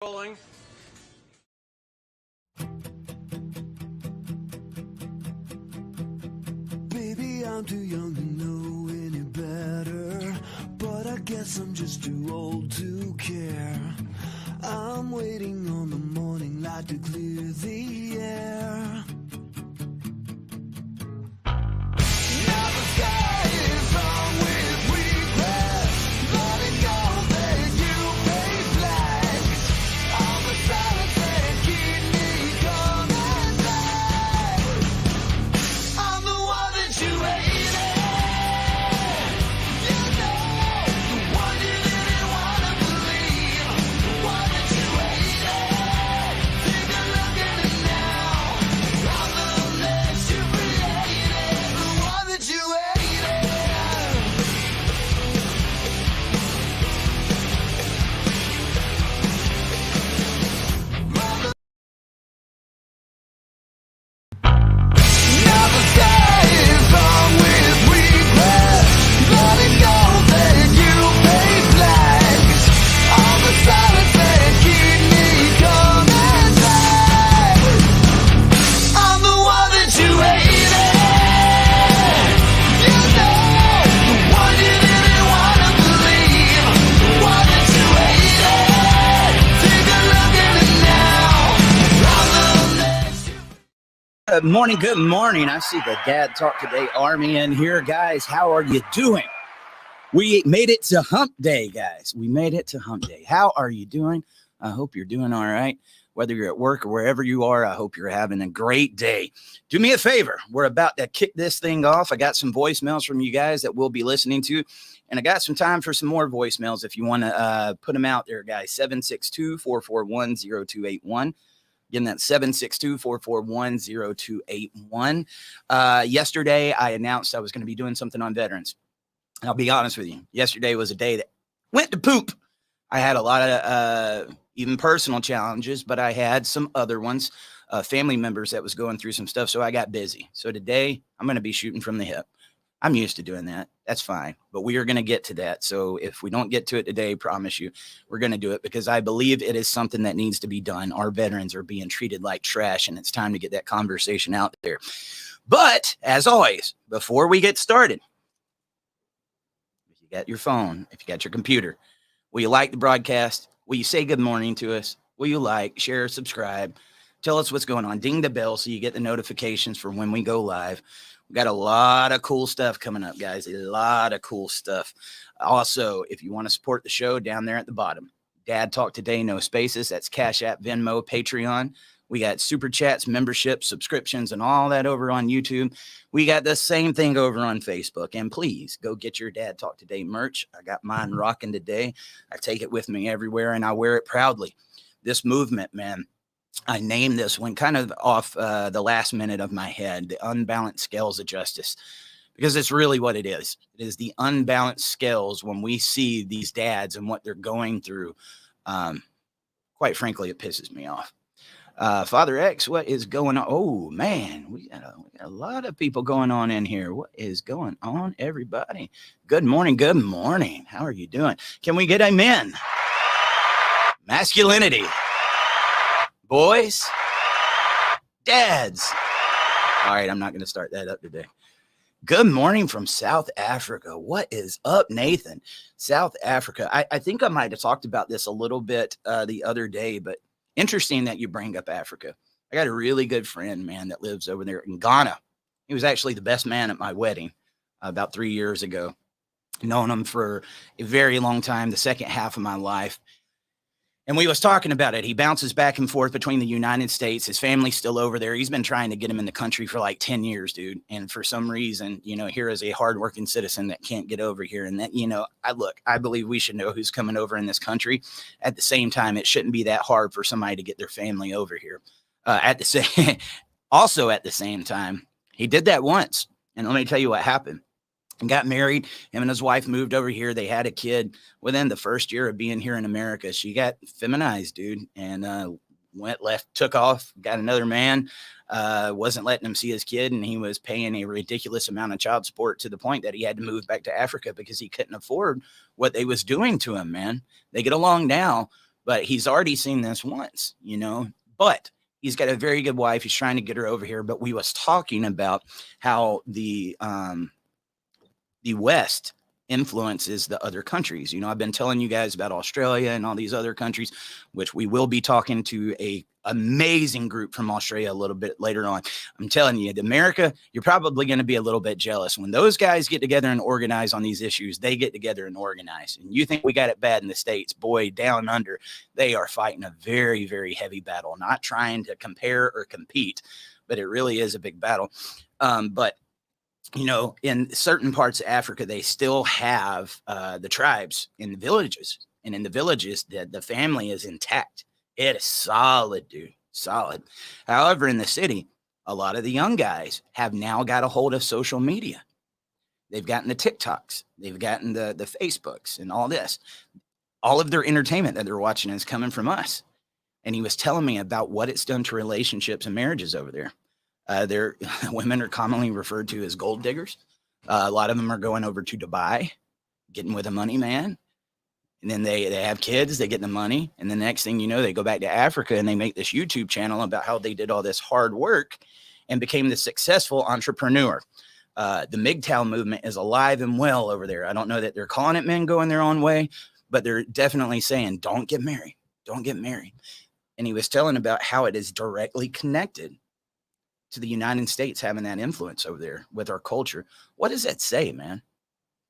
Rolling. Baby, I'm too young to know any better, but I guess I'm just too old to care. I'm waiting on the morning light to clear the air. Now the sky is wrong with regret, letting go that you pay flags. All the silence that keep me coming back. I'm the one that you hated. You know, the one you didn't want to believe. The one that you hated. Take a look at it now. I'm the mess you created. The one that you hated. Now the sky is wrong with regret, letting go that you pay flags. All the silence that keep me coming back. I'm the one that you hated. You know, the one you didn't want to believe. The one that you hated. Take a look at it now. I'm the mess you. Good morning. I see the Dad Talk Today Army in here. Guys, how are you doing? We made it to hump day, guys. We made it to hump day. How are you doing? I hope you're doing all right. Whether you're at work or wherever you are, I hope you're having a great day. Do me a favor. We're about to kick this thing off. I got some voicemails from you guys that we'll be listening to, and I got some time for some more voicemails if you want to put them out there, guys. 762-441-0281. Again, that's 762-441-0281. Yesterday, I announced I was going to be doing something on veterans. I'll be honest with you. Yesterday was a day that went to poop. I had a lot of even personal challenges, but I had some other ones, family members that was going through some stuff, so I got busy. So today, I'm going to be shooting from the hip. I'm used to doing that. That's fine. But we are going to get to that. So if we don't get to it today, promise you, we're going to do it because I believe it is something that needs to be done. Our veterans are being treated like trash, and it's time to get that conversation out there. But as always, before we get started, if you got your phone, if you got your computer, will you like the broadcast? Will you say good morning to us? Will you like, share, subscribe? Tell us what's going on. Ding the bell so you get the notifications for when we go live. We got a lot of cool stuff coming up, guys. A lot of cool stuff. Also, if you want to support the show, down there at the bottom, Dad Talk Today, no spaces. That's Cash App, Venmo, Patreon. We got super chats, memberships, subscriptions, and all that over on YouTube. We got the same thing over on Facebook. And please go get your Dad Talk Today merch. I got mine rocking today. I take it with me everywhere, and I wear it proudly. This movement, man. I named this one kind of off the last minute of my head, the unbalanced scales of justice, because it's really what it is. It is the unbalanced scales when we see these dads and what they're going through. Quite frankly, it pisses me off. Father X, what is going on? Oh, man, we got a lot of people going on in here. What is going on, everybody? Good morning. Good morning. How are you doing? Can we get amen? Masculinity. Boys, dads. All right, I'm not going to start that up today. Good morning from South Africa. What is up, Nathan? South Africa. I think I might have talked about this a little bit the other day, but interesting that you bring up Africa. I got a really good friend, man, that lives over there in Ghana. He was actually the best man at my wedding about 3 years ago. Known him for a very long time, the second half of my life. And we was talking about it. He bounces back and forth between the United States. His family's still over there. He's been trying to get him in the country for like 10 years, dude. And for some reason, you know, here is a hardworking citizen that can't get over here. And that, you know, I believe we should know who's coming over in this country. At the same time, it shouldn't be that hard for somebody to get their family over here. Also at the same time, he did that once. And let me tell you what happened. And got married. Him and his wife moved over here. They had a kid within the first year of being here in America. She got feminized, dude, and took off, got another man, wasn't letting him see his kid, and he was paying a ridiculous amount of child support to the point that he had to move back to Africa because he couldn't afford what they was doing to him, man. They get along now, but he's already seen this once, but he's got a very good wife. He's trying to get her over here. But we was talking about how the West influences the other countries. I've been telling you guys about Australia and all these other countries, which we will be talking to a amazing group from Australia a little bit later on. I'm telling you, America, you're probably going to be a little bit jealous. When those guys get together and organize on these issues, they get together and organize. And you think we got it bad in the States, boy, down under, they are fighting a very, very heavy battle, not trying to compare or compete, but it really is a big battle. But in certain parts of Africa, they still have the tribes in the villages. And in the villages, the family is intact. It is solid, dude. Solid. However, in the city, a lot of the young guys have now got a hold of social media. They've gotten the TikToks. They've gotten the Facebooks and all this. All of their entertainment that they're watching is coming from us. And he was telling me about what it's done to relationships and marriages over there. Their women are commonly referred to as gold diggers. A lot of them are going over to Dubai, getting with a money man. And then they have kids, they get the money. And the next thing you know, they go back to Africa and they make this YouTube channel about how they did all this hard work and became the successful entrepreneur. The MGTOW movement is alive and well over there. I don't know that they're calling it men going their own way, but they're definitely saying, don't get married. Don't get married. And he was telling about how it is directly connected to the United States having that influence over there with our culture. What does that say, man?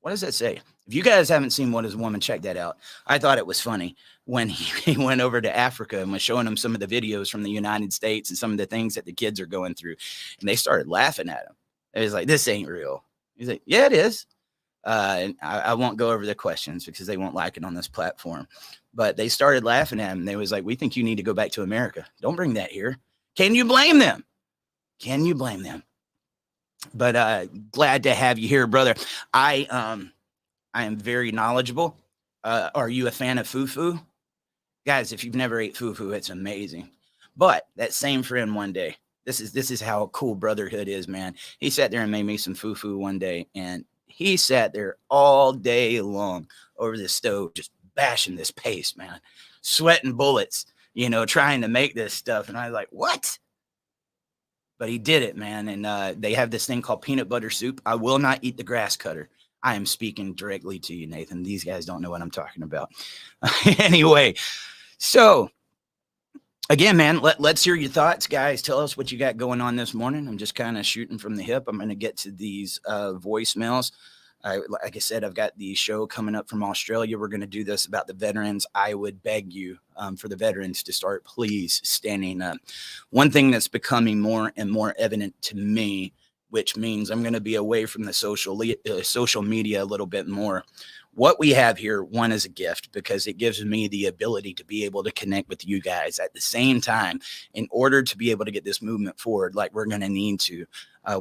What does that say? If you guys haven't seen What Is a Woman, check that out. I thought it was funny when he went over to Africa and was showing them some of the videos from the United States and some of the things that the kids are going through. And they started laughing at him. It was like, this ain't real. He's like, yeah, it is. And I won't go over the questions because they won't like it on this platform. But they started laughing at him. They was like, we think you need to go back to America. Don't bring that here. Can you blame them? Can you blame them? But glad to have you here, brother. I am very knowledgeable. Are you a fan of fufu? Guys, if you've never ate fufu, it's amazing. But that same friend one day, this is how cool brotherhood is, man. He sat there and made me some fufu one day, and he sat there all day long over the stove, just bashing this paste, man, sweating bullets, trying to make this stuff. And I was like, what? But he did it, man. And they have this thing called peanut butter soup. I will not eat the grass cutter. I am speaking directly to you, Nathan. These guys don't know what I'm talking about. Anyway, so again, man, let's hear your thoughts, guys. Tell us what you got going on this morning. I'm just kind of shooting from the hip. I'm going to get to these voicemails. Like I said, I've got the show coming up from Australia. We're going to do this about the veterans. I would beg you for the veterans to start, please, standing up. One thing that's becoming more and more evident to me, which means I'm going to be away from the social media a little bit more. What we have here, one, is a gift because it gives me the ability to be able to connect with you guys at the same time in order to be able to get this movement forward like we're going to need to.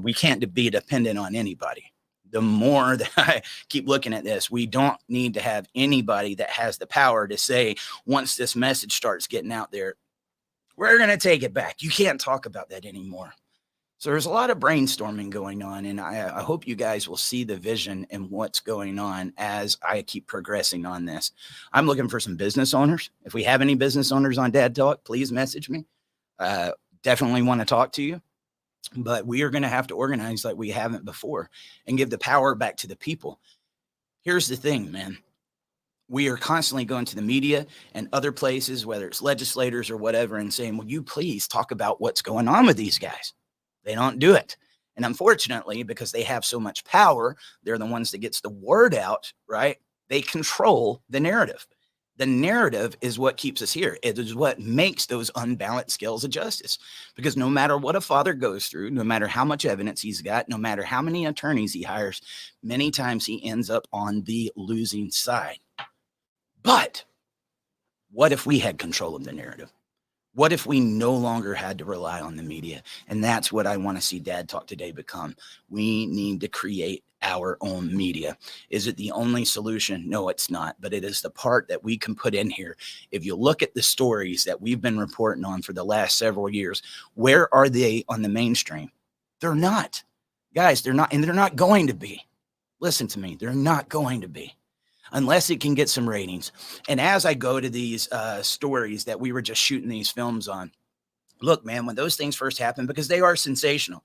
We can't be dependent on anybody. The more that I keep looking at this, we don't need to have anybody that has the power to say, once this message starts getting out there, we're going to take it back. You can't talk about that anymore. So there's a lot of brainstorming going on, and I hope you guys will see the vision and what's going on as I keep progressing on this. I'm looking for some business owners. If we have any business owners on Dad Talk, please message me. Definitely want to talk to you. But we are going to have to organize like we haven't before and give the power back to the people. Here's the thing, man. We are constantly going to the media and other places, whether it's legislators or whatever, and saying, will you please talk about what's going on with these guys? They don't do it. And unfortunately, because they have so much power, they're the ones that gets the word out, right? They control the narrative. The narrative is what keeps us here. It is what makes those unbalanced scales of justice. Because no matter what a father goes through, no matter how much evidence he's got, no matter how many attorneys he hires, many times he ends up on the losing side. But what if we had control of the narrative? What if we no longer had to rely on the media? And that's what I want to see Dad Talk today become. We need to create our own media. Is it the only solution? No, it's not. But it is the part that we can put in here. If you look at the stories that we've been reporting on for the last several years, where are they on the mainstream? They're not. Guys, they're not. And they're not going to be. Listen to me. They're not going to be. unless it can get some ratings. And as I go to these stories that we were just shooting these films on, look, man, when those things first happen, because they are sensational,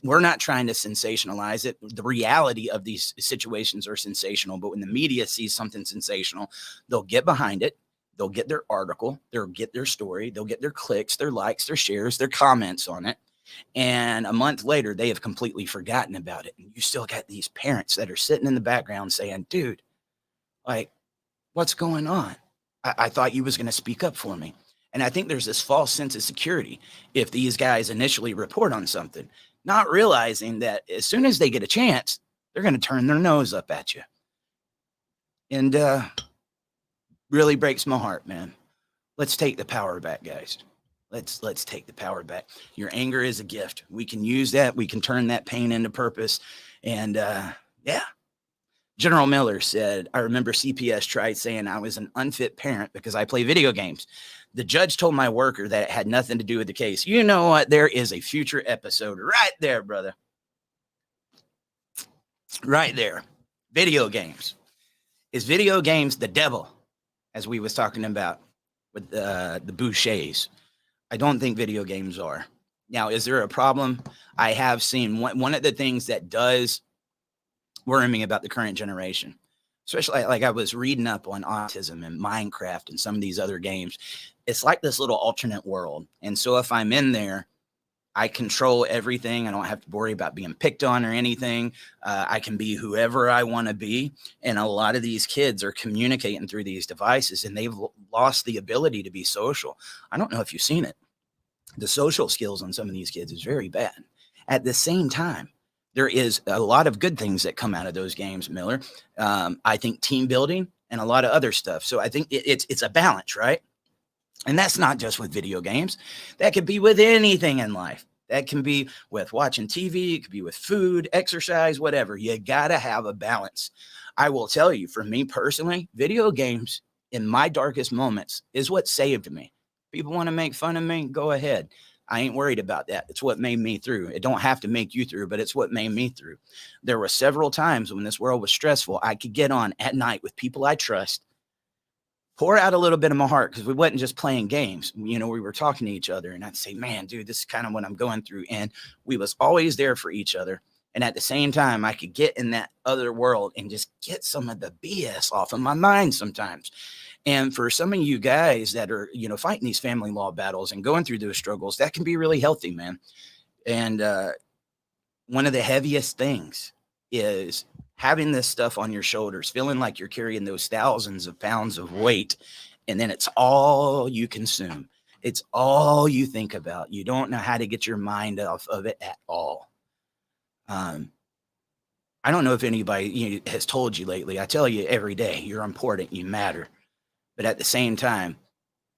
we're not trying to sensationalize it. The reality of these situations are sensational, but when the media sees something sensational, they'll get behind it. They'll get their article, they'll get their story, they'll get their clicks, their likes, their shares, their comments on it. And a month later, they have completely forgotten about it. And you still got these parents that are sitting in the background saying, dude, like, what's going on? I thought you was going to speak up for me. And I think there's this false sense of security if these guys initially report on something, not realizing that as soon as they get a chance, they're going to turn their nose up at you. And really breaks my heart, man. Let's take the power back, guys. Let's take the power back. Your anger is a gift. We can use that. We can turn that pain into purpose. And yeah. General Miller said, I remember CPS tried saying I was an unfit parent because I play video games. The judge told my worker that it had nothing to do with the case. You know what? There is a future episode right there, brother. Right there. Video games. Is video games the devil, as we was talking about with the Bouchers? I don't think video games are. Now, is there a problem? I have seen one of the things that does worry me about the current generation, especially like I was reading up on autism and Minecraft and some of these other games. It's like this little alternate world. And so if I'm in there, I control everything. I don't have to worry about being picked on or anything. I can be whoever I want to be. And a lot of these kids are communicating through these devices, and they've lost the ability to be social. I don't know if you've seen it. The social skills on some of these kids is very bad. At the same time, there is a lot of good things that come out of those games, Miller. I think team building and a lot of other stuff. So I think it's a balance, right? And that's not just with video games. That could be with anything in life. That can be with watching TV. It could be with food, exercise, whatever. You got to have a balance. I will tell you, for me personally, video games in my darkest moments is what saved me. People want to make fun of me, go ahead. I ain't worried about that. It's what made me through. It don't have to make you through, but it's what made me through. There were several times when this world was stressful, I could get on at night with people I trust, pour out a little bit of my heart, because we wasn't just playing games. You know, we were talking to each other, and I'd say, man, dude, this is kind of what I'm going through. And we was always there for each other. And at the same time, I could get in that other world and just get some of the BS off of my mind sometimes. And for some of you guys that are, you know, fighting these family law battles and going through those struggles, that can be really healthy, man. And one of the heaviest things is having this stuff on your shoulders, feeling like you're carrying those thousands of pounds of weight, and then it's all you consume. It's all you think about. You don't know how to get your mind off of it at all. I don't know if anybody has told you lately. I tell you every day, you're important, you matter. But at the same time,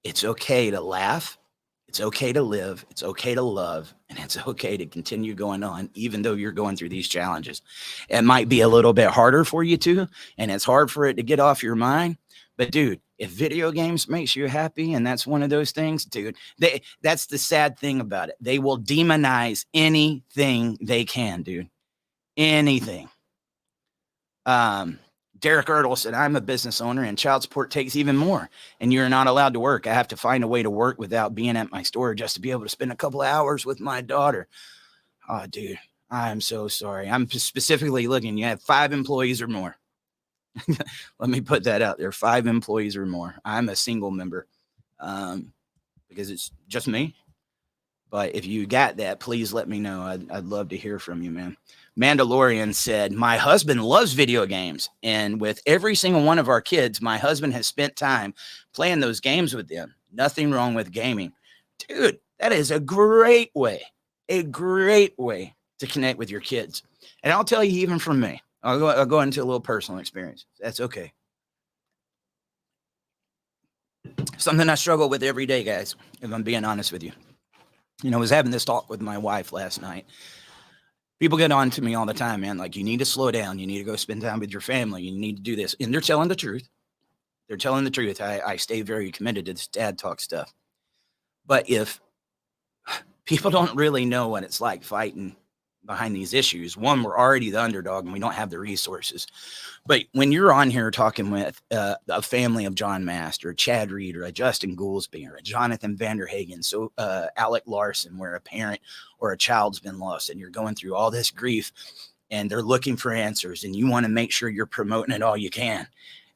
it's okay to laugh. It's okay to live. It's okay to love. And it's okay to continue going on, even though you're going through these challenges. It might be a little bit harder for you too, and it's hard for it to get off your mind. But dude, if video games makes you happy, and that's one of those things, dude, that's the sad thing about it. They will demonize anything they can, dude. Anything. Derek Ertl said, I'm a business owner and child support takes even more, and you're not allowed to work. I have to find a way to work without being at my store just to be able to spend a couple of hours with my daughter. Oh, dude, I'm so sorry. I'm specifically looking. You have 5 employees or more. Let me put that out there. 5 employees or more. I'm a single member because it's just me. But if you got that, please let me know. I'd love to hear from you, man. Mandalorian said, my husband loves video games. And with every single one of our kids, my husband has spent time playing those games with them. Nothing wrong with gaming. Dude, that is a great way to connect with your kids. And I'll tell you, even from me, I'll go into a little personal experience. That's okay. Something I struggle with every day, guys, if I'm being honest with you. You know, I was having this talk with my wife last night. People get on to me all the time, man. Like, you need to slow down. You need to go spend time with your family. You need to do this. And they're telling the truth. They're telling the truth. I stay very committed to this dad talk stuff. But if people don't really know what it's like fighting behind these issues. One, we're already the underdog and we don't have the resources. But when you're on here talking with a family of John Mast or a Chad Reed or a Justin Goolsby or a Jonathan Vanderhagen, so Alec Larson, where a parent or a child's been lost and you're going through all this grief and they're looking for answers and you want to make sure you're promoting it all you can.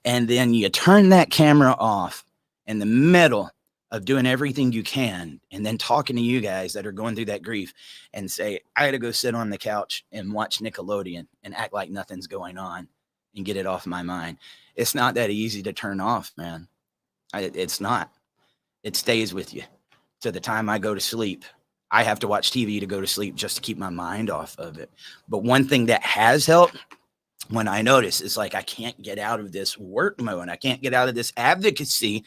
And then you turn that camera off in the middle of doing everything you can and then talking to you guys that are going through that grief and say, I got to go sit on the couch and watch Nickelodeon and act like nothing's going on and get it off my mind. It's not that easy to turn off, man. It's not. It stays with you to the time I go to sleep. I have to watch TV to go to sleep just to keep my mind off of it. But one thing that has helped when I notice is like, I can't get out of this work mode. I can't get out of this advocacy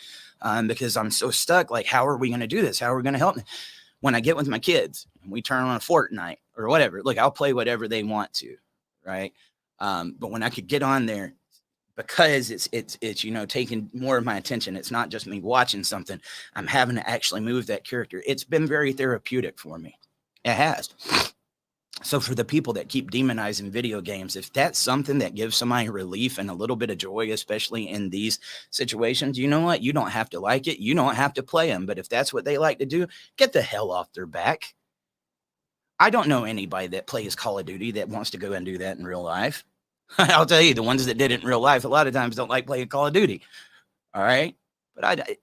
because I'm so stuck. Like, how are we going to do this? How are we going to help me? When I get with my kids, we turn on a Fortnite or whatever. Look, I'll play whatever they want to, right? But when I could get on there, because it's you know, taking more of my attention. It's not just me watching something. I'm having to actually move that character. It's been very therapeutic for me. It has. So for the people that keep demonizing video games, if that's something that gives somebody relief and a little bit of joy, especially in these situations, you know what? You don't have to like it. You don't have to play them. But if that's what they like to do, get the hell off their back. I don't know anybody that plays Call of Duty that wants to go and do that in real life. I'll tell you, the ones that did it in real life, a lot of times don't like playing Call of Duty. All right. But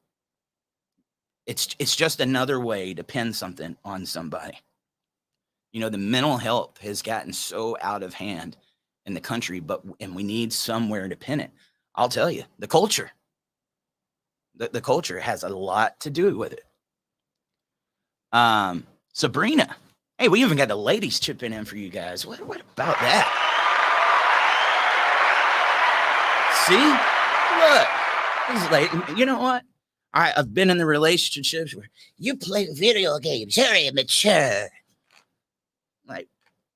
it's just another way to pin something on somebody. You know, the mental health has gotten so out of hand in the country, and we need somewhere to pin it. I'll tell you, the culture. The culture has a lot to do with it. Sabrina. Hey, we even got the ladies chipping in for you guys. What about that? See? Look. Like, you know what? I've been in the relationships where you play video games. Very mature. Like,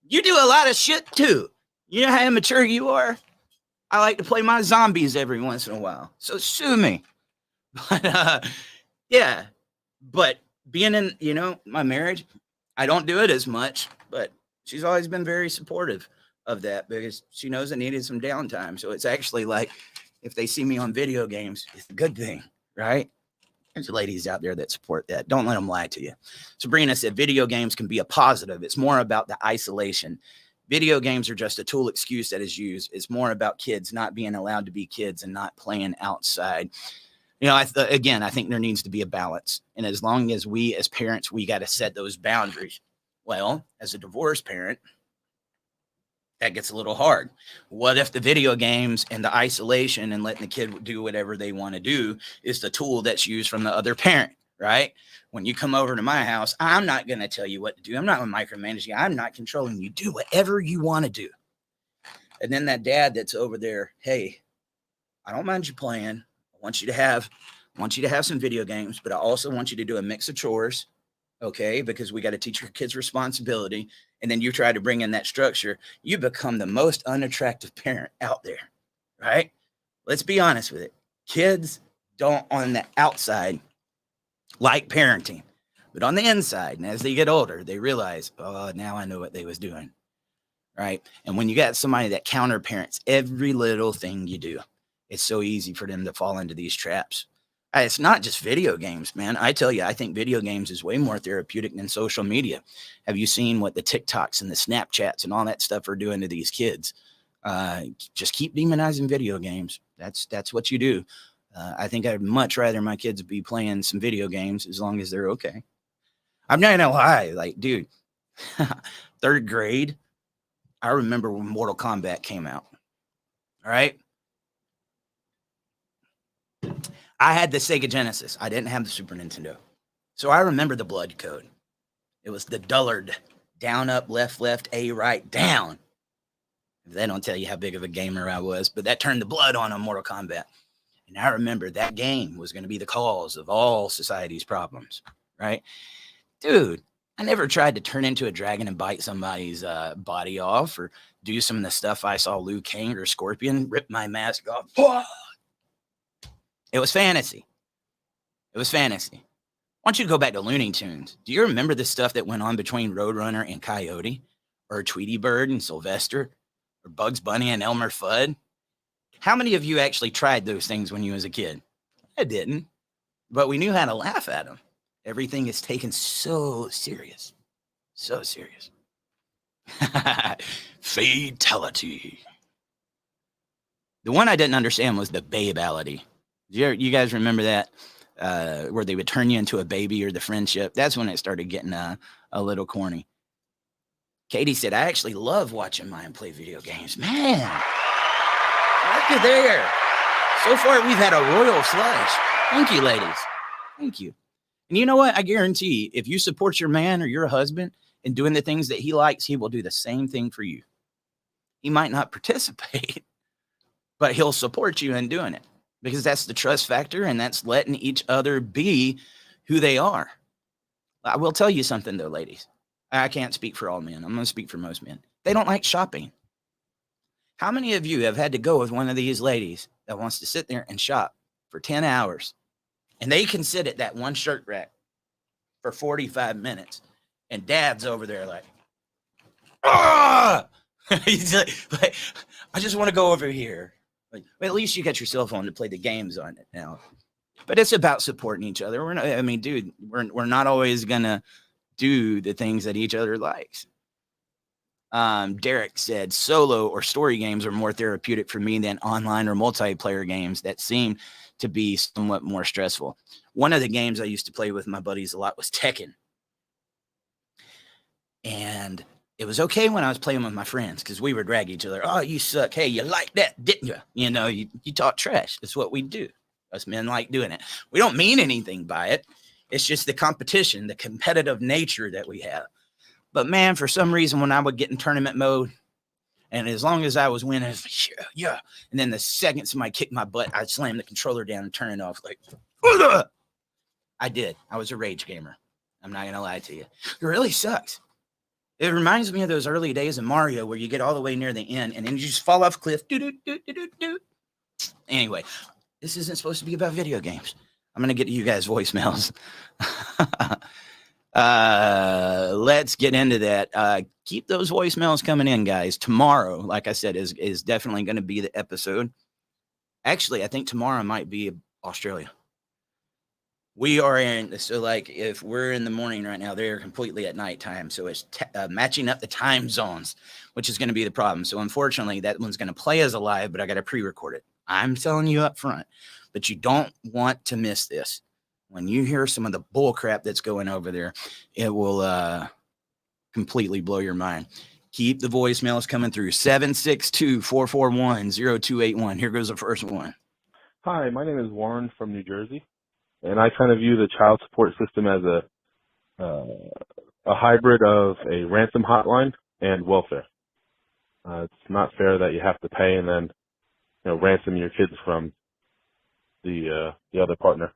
you do a lot of shit too. You know how immature you are? I like to play my zombies every once in a while. So sue me. But yeah. But being in, you know, my marriage, I don't do it as much, but she's always been very supportive of that because she knows I needed some downtime. So it's actually like, if they see me on video games, it's a good thing, right? There's ladies out there that support that. Don't let them lie to you. Sabrina said video games can be a positive. It's more about the isolation. Video games are just a tool excuse that is used. It's more about kids not being allowed to be kids and not playing outside. You know, again, I think there needs to be a balance. And as long as we as parents, we got to set those boundaries. Well, as a divorced parent, that gets a little hard. What if the video games and the isolation and letting the kid do whatever they want to do is the tool that's used from the other parent, right? When you come over to my house, I'm not going to tell you what to do. I'm not going to micromanage you. I'm not controlling you. Do whatever you want to do. And then that dad that's over there, hey, I don't mind you playing. I want you to have some video games, but I also want you to do a mix of chores. Okay, because we got to teach your kids responsibility. And then you try to bring in that structure, you become the most unattractive parent out there, right? Let's be honest with it. Kids don't on the outside like parenting, but on the inside, and as they get older, they realize, oh, now I know what they was doing, right? And when you got somebody that counter parents every little thing you do, it's so easy for them to fall into these traps. It's not just video games, man. I tell you, I think video games is way more therapeutic than social media. Have you seen what the TikToks and the Snapchats and all that stuff are doing to these kids? Just keep demonizing video games. That's what you do. I think I'd much rather my kids be playing some video games as long as they're okay. I'm not gonna lie, like, dude, third grade, I remember when Mortal Kombat came out. All right. I had the Sega Genesis. I didn't have the Super Nintendo. So I remember the blood code. It was the dullard. Down, up, left, A, right, down. They don't tell you how big of a gamer I was, but that turned the blood on Mortal Kombat. And I remember that game was going to be the cause of all society's problems, right? Dude, I never tried to turn into a dragon and bite somebody's body off or do some of the stuff I saw Liu Kang or Scorpion rip my mask off. It was fantasy. It was fantasy. I want you to go back to Looney Tunes. Do you remember the stuff that went on between Roadrunner and Coyote? or Tweety Bird and Sylvester, or Bugs Bunny and Elmer Fudd. How many of you actually tried those things when you was a kid? I didn't, but we knew how to laugh at them. Everything is taken so serious. So serious. Fatality. The one I didn't understand was the babality. You guys remember that? Where they would turn you into a baby, or the friendship. That's when it started getting a little corny. Katie said, I actually love watching mine play video games. Man, look at there. So far, we've had a royal flush. Thank you, ladies. Thank you. And you know what? I guarantee if you support your man or your husband in doing the things that he likes, he will do the same thing for you. He might not participate, but he'll support you in doing it, because that's the trust factor, and that's letting each other be who they are. I will tell you something, though, ladies. I can't speak for all men. I'm going to speak for most men. They don't like shopping. How many of you have had to go with one of these ladies that wants to sit there and shop for 10 hours, and they can sit at that one shirt rack for 45 minutes, and dad's over there like, ah! He's like, I just want to go over here. Like, well, at least you got your cell phone to play the games on it now. But it's about supporting each other. We're not, I mean, dude, we're not always gonna do the things that each other likes. Derek said solo or story games are more therapeutic for me than online or multiplayer games that seem to be somewhat more stressful. One of the games I used to play with my buddies a lot was Tekken. And it was okay when I was playing with my friends, because we would drag each other. Oh, you suck. Hey, you like that, didn't you? You know, you talk trash. That's what we do. Us men like doing it. We don't mean anything by it. It's just the competition, the competitive nature that we have. But man, for some reason, when I would get in tournament mode, and as long as I was winning, I was like, yeah. And then the second somebody kicked my butt, I'd slam the controller down and turn it off. Like, ugh! I did. I was a rage gamer. I'm not going to lie to you. It really sucks. It reminds me of those early days of Mario where you get all the way near the end and then you just fall off a cliff. Anyway, this isn't supposed to be about video games. I'm going to get to you guys' voicemails. Let's get into that. Keep those voicemails coming in, guys. Tomorrow, like I said, is definitely going to be the episode. Actually, I think tomorrow might be Australia. We are in, so like if we're in the morning right now, they're completely at nighttime. So it's matching up the time zones, which is going to be the problem. So unfortunately, that one's going to play as a live, but I got to pre-record it. I'm telling you up front, but you don't want to miss this. When you hear some of the bull crap that's going over there, it will completely blow your mind. Keep the voicemails coming through. 762-441-0281. Here goes the first one. Hi, my name is Warren from New Jersey, and I kind of view the child support system as a hybrid of a ransom hotline and welfare. It's not fair that you have to pay and then ransom your kids from the other partner.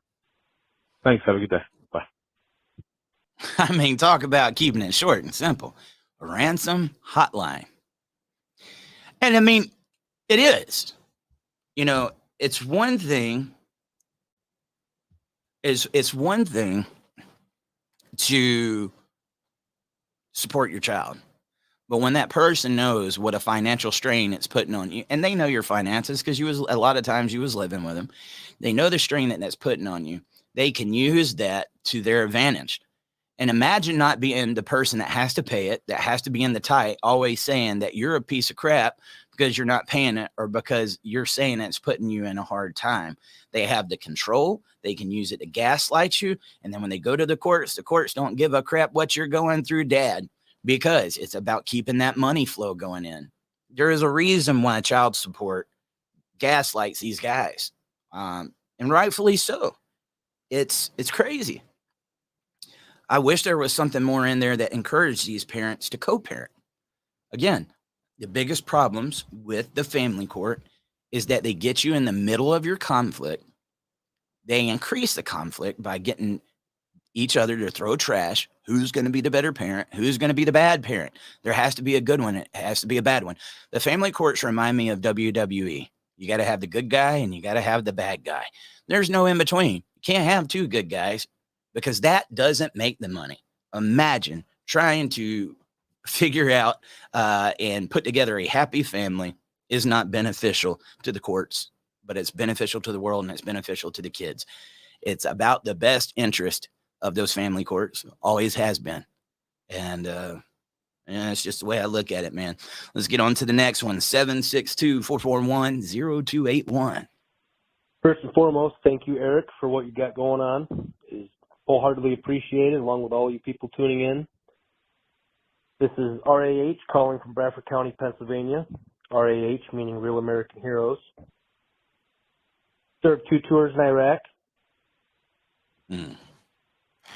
Thanks. Have a good day. Bye. I mean, talk about keeping it short and simple. A ransom hotline. And I mean, it is. It's one thing. It's one thing to support your child. But when that person knows what a financial strain it's putting on you, and they know your finances because a lot of times you was living with them, they know the strain that's putting on you. They can use that to their advantage. And imagine not being the person that has to pay it, that has to be in the tight, always saying that you're a piece of crap because you're not paying it or because you're saying it's putting you in a hard time. They have the control. They can use it to gaslight you. And then when they go to the courts don't give a crap what you're going through, Dad, because it's about keeping that money flow going in. There is a reason why child support gaslights these guys. And rightfully so. It's crazy. I wish there was something more in there that encouraged these parents to co-parent. Again, the biggest problems with the family court is that they get you in the middle of your conflict. They increase the conflict by getting each other to throw trash. Who's going to be the better parent? Who's going to be the bad parent? There has to be a good one. It has to be a bad one. The family courts remind me of WWE. You got to have the good guy and you got to have the bad guy. There's no in between. You can't have two good guys because that doesn't make the money. Imagine trying to figure out and put together a happy family is not beneficial to the courts, but it's beneficial to the world and it's beneficial to the kids. It's about the best interest of those family courts, always has been. And it's just the way I look at it, man. Let's get on to the next one. 762-441-0281. First and foremost, thank you, Eric, for what you got going on. It's wholeheartedly appreciated, along with all you people tuning in. This is RAH calling from Bradford County, Pennsylvania. RAH meaning Real American Heroes. Served 2 tours in Iraq.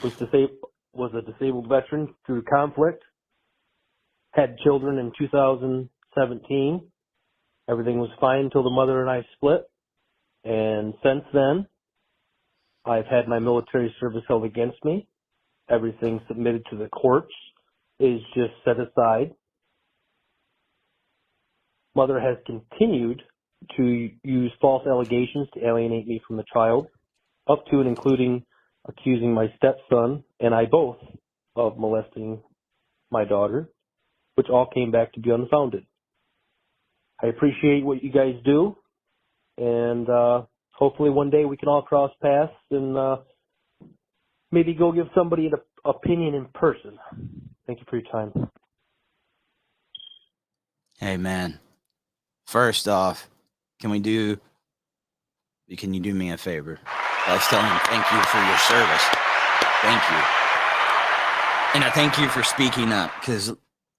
Was a disabled veteran through conflict. Had children in 2017. Everything was fine until the mother and I split. And since then, I've had my military service held against me. Everything submitted to the courts is just set aside. Mother has continued to use false allegations to alienate me from the child, up to and including accusing my stepson and I both of molesting my daughter, which all came back to be unfounded. I appreciate what you guys do, and hopefully one day we can all cross paths and maybe go give somebody an opinion in person. Thank you for your time. Hey, man. First off, can you do me a favor? Let's tell him thank you for your service. Thank you. And I thank you for speaking up, because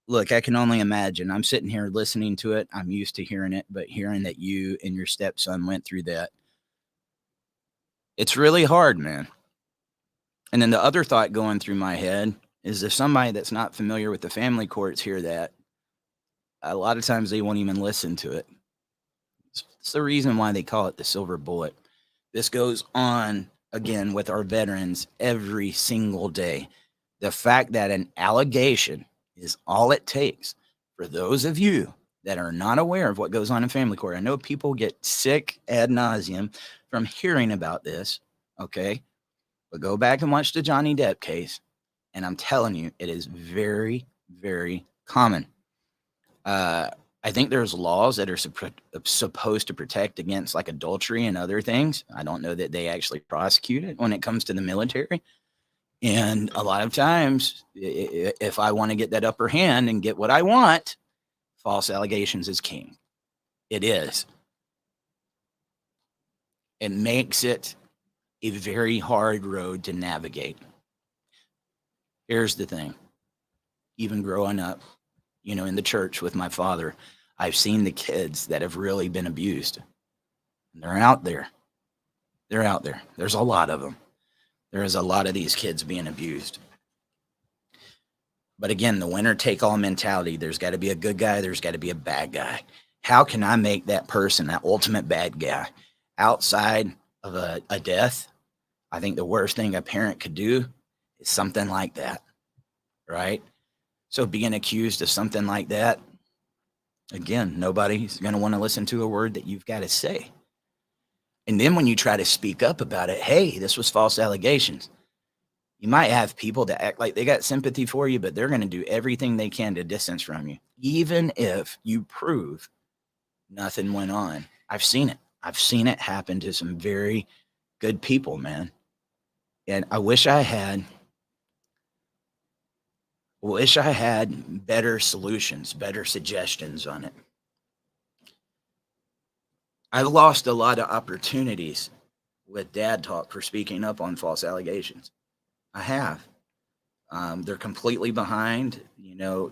look, I can only imagine. I'm sitting here listening to it. I'm used to hearing it, but hearing that you and your stepson went through that, it's really hard, man. And then the other thought going through my head is, if somebody that's not familiar with the family courts hear that, a lot of times they won't even listen to it. It's the reason why they call it the silver bullet. This goes on, again, with our veterans every single day. The fact that an allegation is all it takes for those of you that are not aware of what goes on in family court. I know people get sick ad nauseum from hearing about this, okay? But go back and watch the Johnny Depp case, and I'm telling you, it is very, very common. I think there's laws that are supposed to protect against like adultery and other things. I don't know that they actually prosecute it when it comes to the military. And a lot of times, if I want to get that upper hand and get what I want, false allegations is king. It is. It makes it a very hard road to navigate. Here's the thing. Even growing up, in the church with my father, I've seen the kids that have really been abused. They're out there. They're out there. There's a lot of them. There is a lot of these kids being abused. But again, the winner take all mentality. There's got to be a good guy. There's got to be a bad guy. How can I make that person, that ultimate bad guy, outside of a death? I think the worst thing a parent could do is something like that, right? So being accused of something like that, again, nobody's going to want to listen to a word that you've got to say. And then when you try to speak up about it, hey, this was false allegations, you might have people that act like they got sympathy for you, but they're going to do everything they can to distance from you, even if you prove nothing went on. I've seen it. I've seen it happen to some very good people, man. And I wish I had better solutions, better suggestions on it. I've lost a lot of opportunities with Dad Talk for speaking up on false allegations. I have. They're completely behind,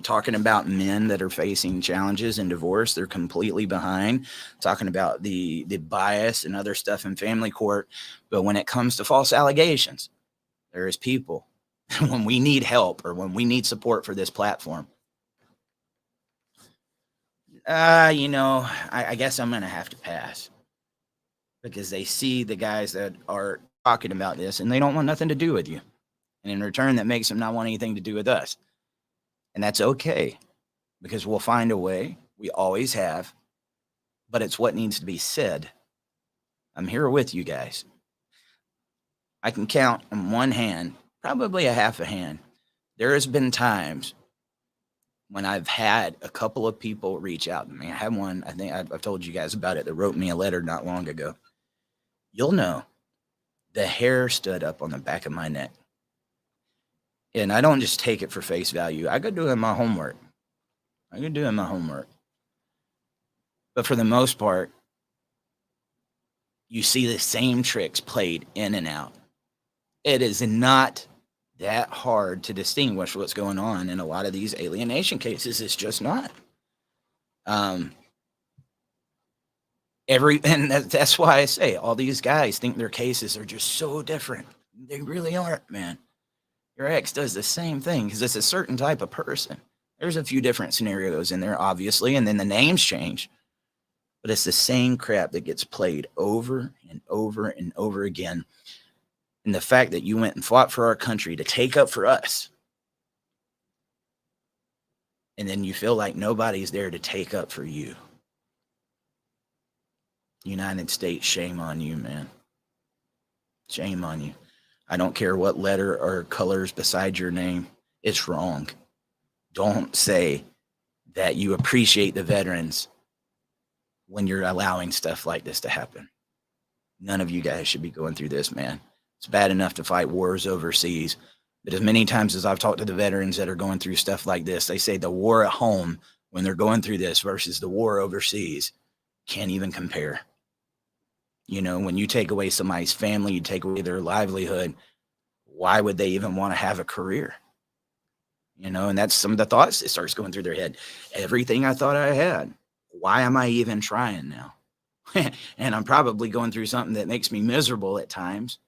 talking about men that are facing challenges in divorce. They're completely behind talking about the bias and other stuff in family court. But when it comes to false allegations, there is people when we need help or when we need support for this platform. I guess I'm going to have to pass, because they see the guys that are talking about this and they don't want nothing to do with you. And in return, that makes them not want anything to do with us. And that's okay, because we'll find a way. We always have. But it's what needs to be said. I'm here with you guys. I can count on one hand, probably a half a hand. There has been times when I've had a couple of people reach out to me. I had one, I think I've told you guys about it, that wrote me a letter not long ago. You'll know the hair stood up on the back of my neck. And I don't just take it for face value. I go doing my homework. But for the most part, you see the same tricks played in and out. It is not that hard to distinguish what's going on in a lot of these alienation cases. It's just not. And that's why I say all these guys think their cases are just so different. They really aren't, man. Your ex does the same thing because it's a certain type of person. There's a few different scenarios in there, obviously, and then the names change. But it's the same crap that gets played over and over and over again. And the fact that you went and fought for our country to take up for us, and then you feel like nobody's there to take up for you. United States, shame on you, man. Shame on you. I don't care what letter or colors beside your name. It's wrong. Don't say that you appreciate the veterans when you're allowing stuff like this to happen. None of you guys should be going through this, man. It's bad enough to fight wars overseas. But as many times as I've talked to the veterans that are going through stuff like this, they say the war at home when they're going through this versus the war overseas can't even compare. You know, when you take away somebody's family, you take away their livelihood, why would they even want to have a career? You know, and that's some of the thoughts that starts going through their head. Everything I thought I had, why am I even trying now? And I'm probably going through something that makes me miserable at times.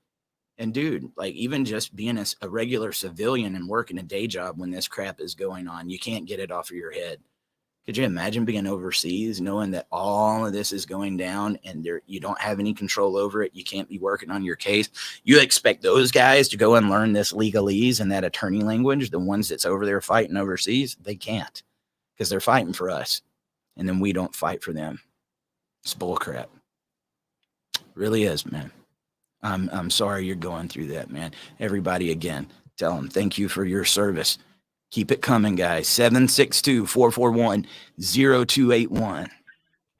And dude, like even just being a regular civilian and working a day job when this crap is going on, you can't get it off of your head. Could you imagine being overseas, knowing that all of this is going down and you don't have any control over it? You can't be working on your case. You expect those guys to go and learn this legalese and that attorney language, the ones that's over there fighting overseas? They can't because they're fighting for us. And then we don't fight for them. It's bullcrap. Really is, man. I'm sorry you're going through that, man. Everybody, again, tell them thank you for your service. Keep it coming, guys. 762-441-0281.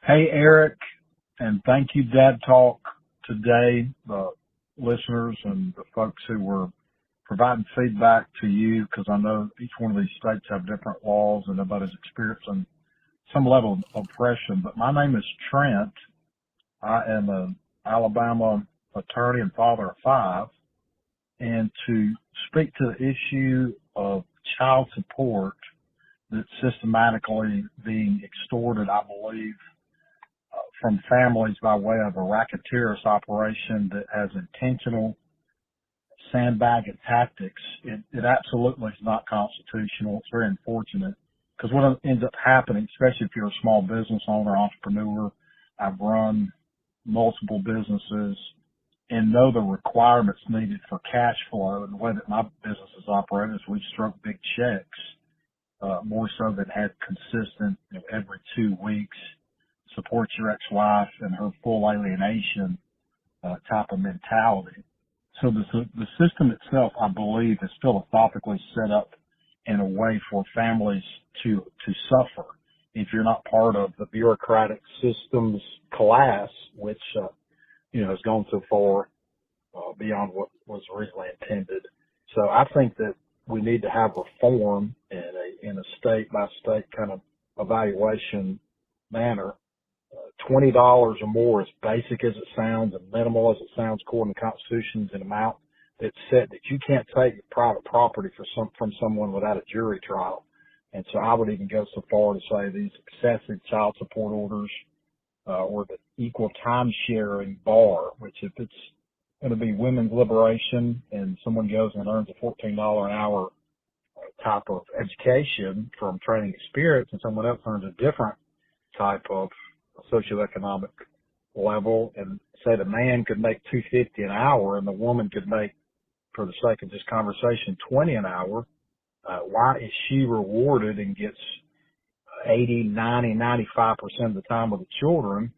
Hey, Eric, and thank you, Dad Talk, today, the listeners and the folks who were providing feedback to you, because I know each one of these states have different laws and everybody's experiencing some level of oppression. But my name is Trent. I am an Alabama attorney and father of 5. And to speak to the issue of child support that's systematically being extorted, I believe, from families by way of a racketeerist operation that has intentional sandbagging tactics, it absolutely is not constitutional. It's very unfortunate because what ends up happening, especially if you're a small business owner, entrepreneur, I've run multiple businesses and know the requirements needed for cash flow. And the way that my business is operated is we stroke big checks, more so than had consistent, every 2 weeks, support your ex-wife and her full alienation type of mentality. So the system itself, I believe, is philosophically set up in a way for families to suffer if you're not part of the bureaucratic systems class, which has gone so far beyond what was originally intended. So I think that we need to have reform in a state by state kind of evaluation manner. $20 or more, as basic as it sounds and minimal as it sounds according to the Constitution, is an amount that's set that you can't take private property from someone without a jury trial. And so I would even go so far to say these excessive child support orders or the equal time sharing bar, which if it's going to be women's liberation and someone goes and earns a $14 an hour type of education from training experience and someone else earns a different type of socioeconomic level, and say the man could make $2.50 an hour and the woman could make, for the sake of this conversation, $20 an hour, why is she rewarded and gets 80, 90, 95% of the time with the children,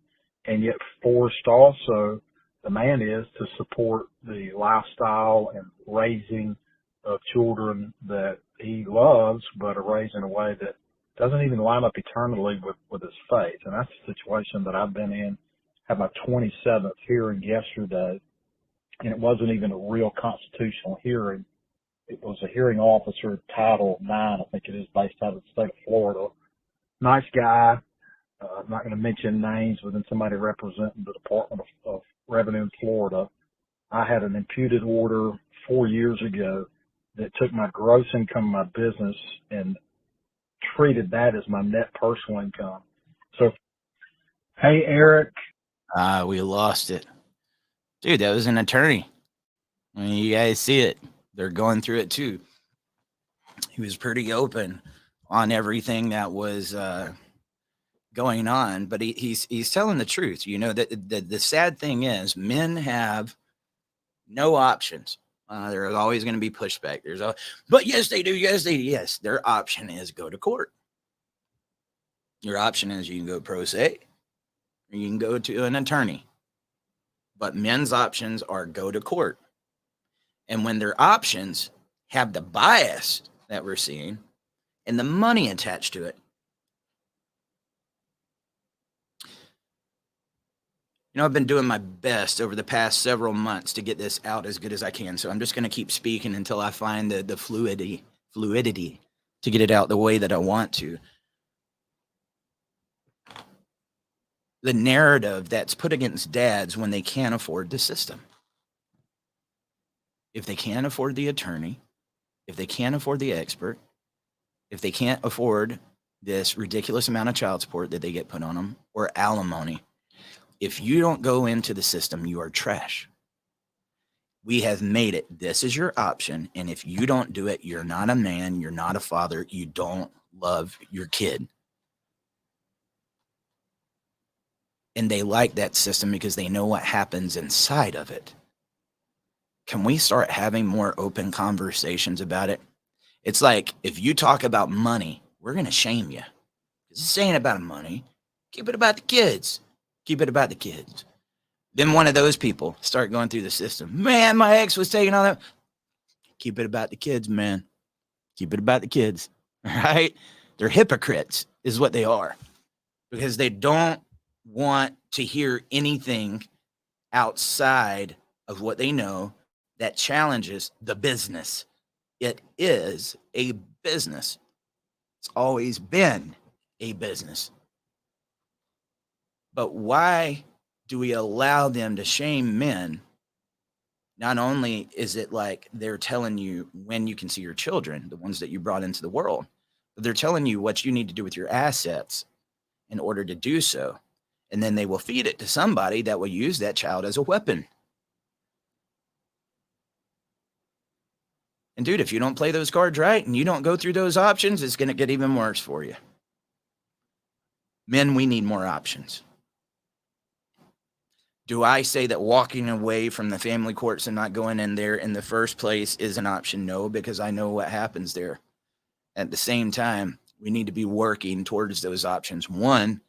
and yet forced also, the man is, to support the lifestyle and raising of children that he loves, but are raised in a way that doesn't even line up eternally with his faith. And that's the situation that I've been in. Had my 27th hearing yesterday, and it wasn't even a real constitutional hearing. It was a hearing officer, Title 9, I think it is, based out of the state of Florida. Nice guy. I'm not going to mention names, but then somebody representing the Department of Revenue in Florida. I had an imputed order 4 years ago that took my gross income of my business and treated that as my net personal income. So, hey, Eric. We lost it. Dude, that was an attorney. I mean, you guys see it. They're going through it too. He was pretty open on everything that was going on, but he's telling the truth. You know, the sad thing is men have no options. There's always going to be pushback. But yes, they do. Yes, they do. Yes, their option is go to court. Your option is you can go pro se, or you can go to an attorney. But men's options are go to court. And when their options have the bias that we're seeing and the money attached to it, you know, I've been doing my best over the past several months to get this out as good as I can. So I'm just going to keep speaking until I find the fluidity to get it out the way that I want to. The narrative that's put against dads when they can't afford the system. If they can't afford the attorney, if they can't afford the expert, if they can't afford this ridiculous amount of child support that they get put on them or alimony, if you don't go into the system, you are trash. We have made it. This is your option. And if you don't do it, you're not a man. You're not a father. You don't love your kid. And they like that system because they know what happens inside of it. Can we start having more open conversations about it? It's like, if you talk about money, we're going to shame you. This ain't about money. Keep it about the kids. Keep it about the kids. Then one of those people start going through the system. Man, my ex was taking all that. Keep it about the kids, man. Keep it about the kids. Right? They're hypocrites is what they are. Because they don't want to hear anything outside of what they know that challenges the business. It is a business. It's always been a business. But why do we allow them to shame men? Not only is it like they're telling you when you can see your children, the ones that you brought into the world, but they're telling you what you need to do with your assets in order to do so. And then they will feed it to somebody that will use that child as a weapon. And dude, if you don't play those cards right and you don't go through those options, it's going to get even worse for you. Men, we need more options. Do I say that walking away from the family courts and not going in there in the first place is an option? No, because I know what happens there. At the same time, we need to be working towards those options. One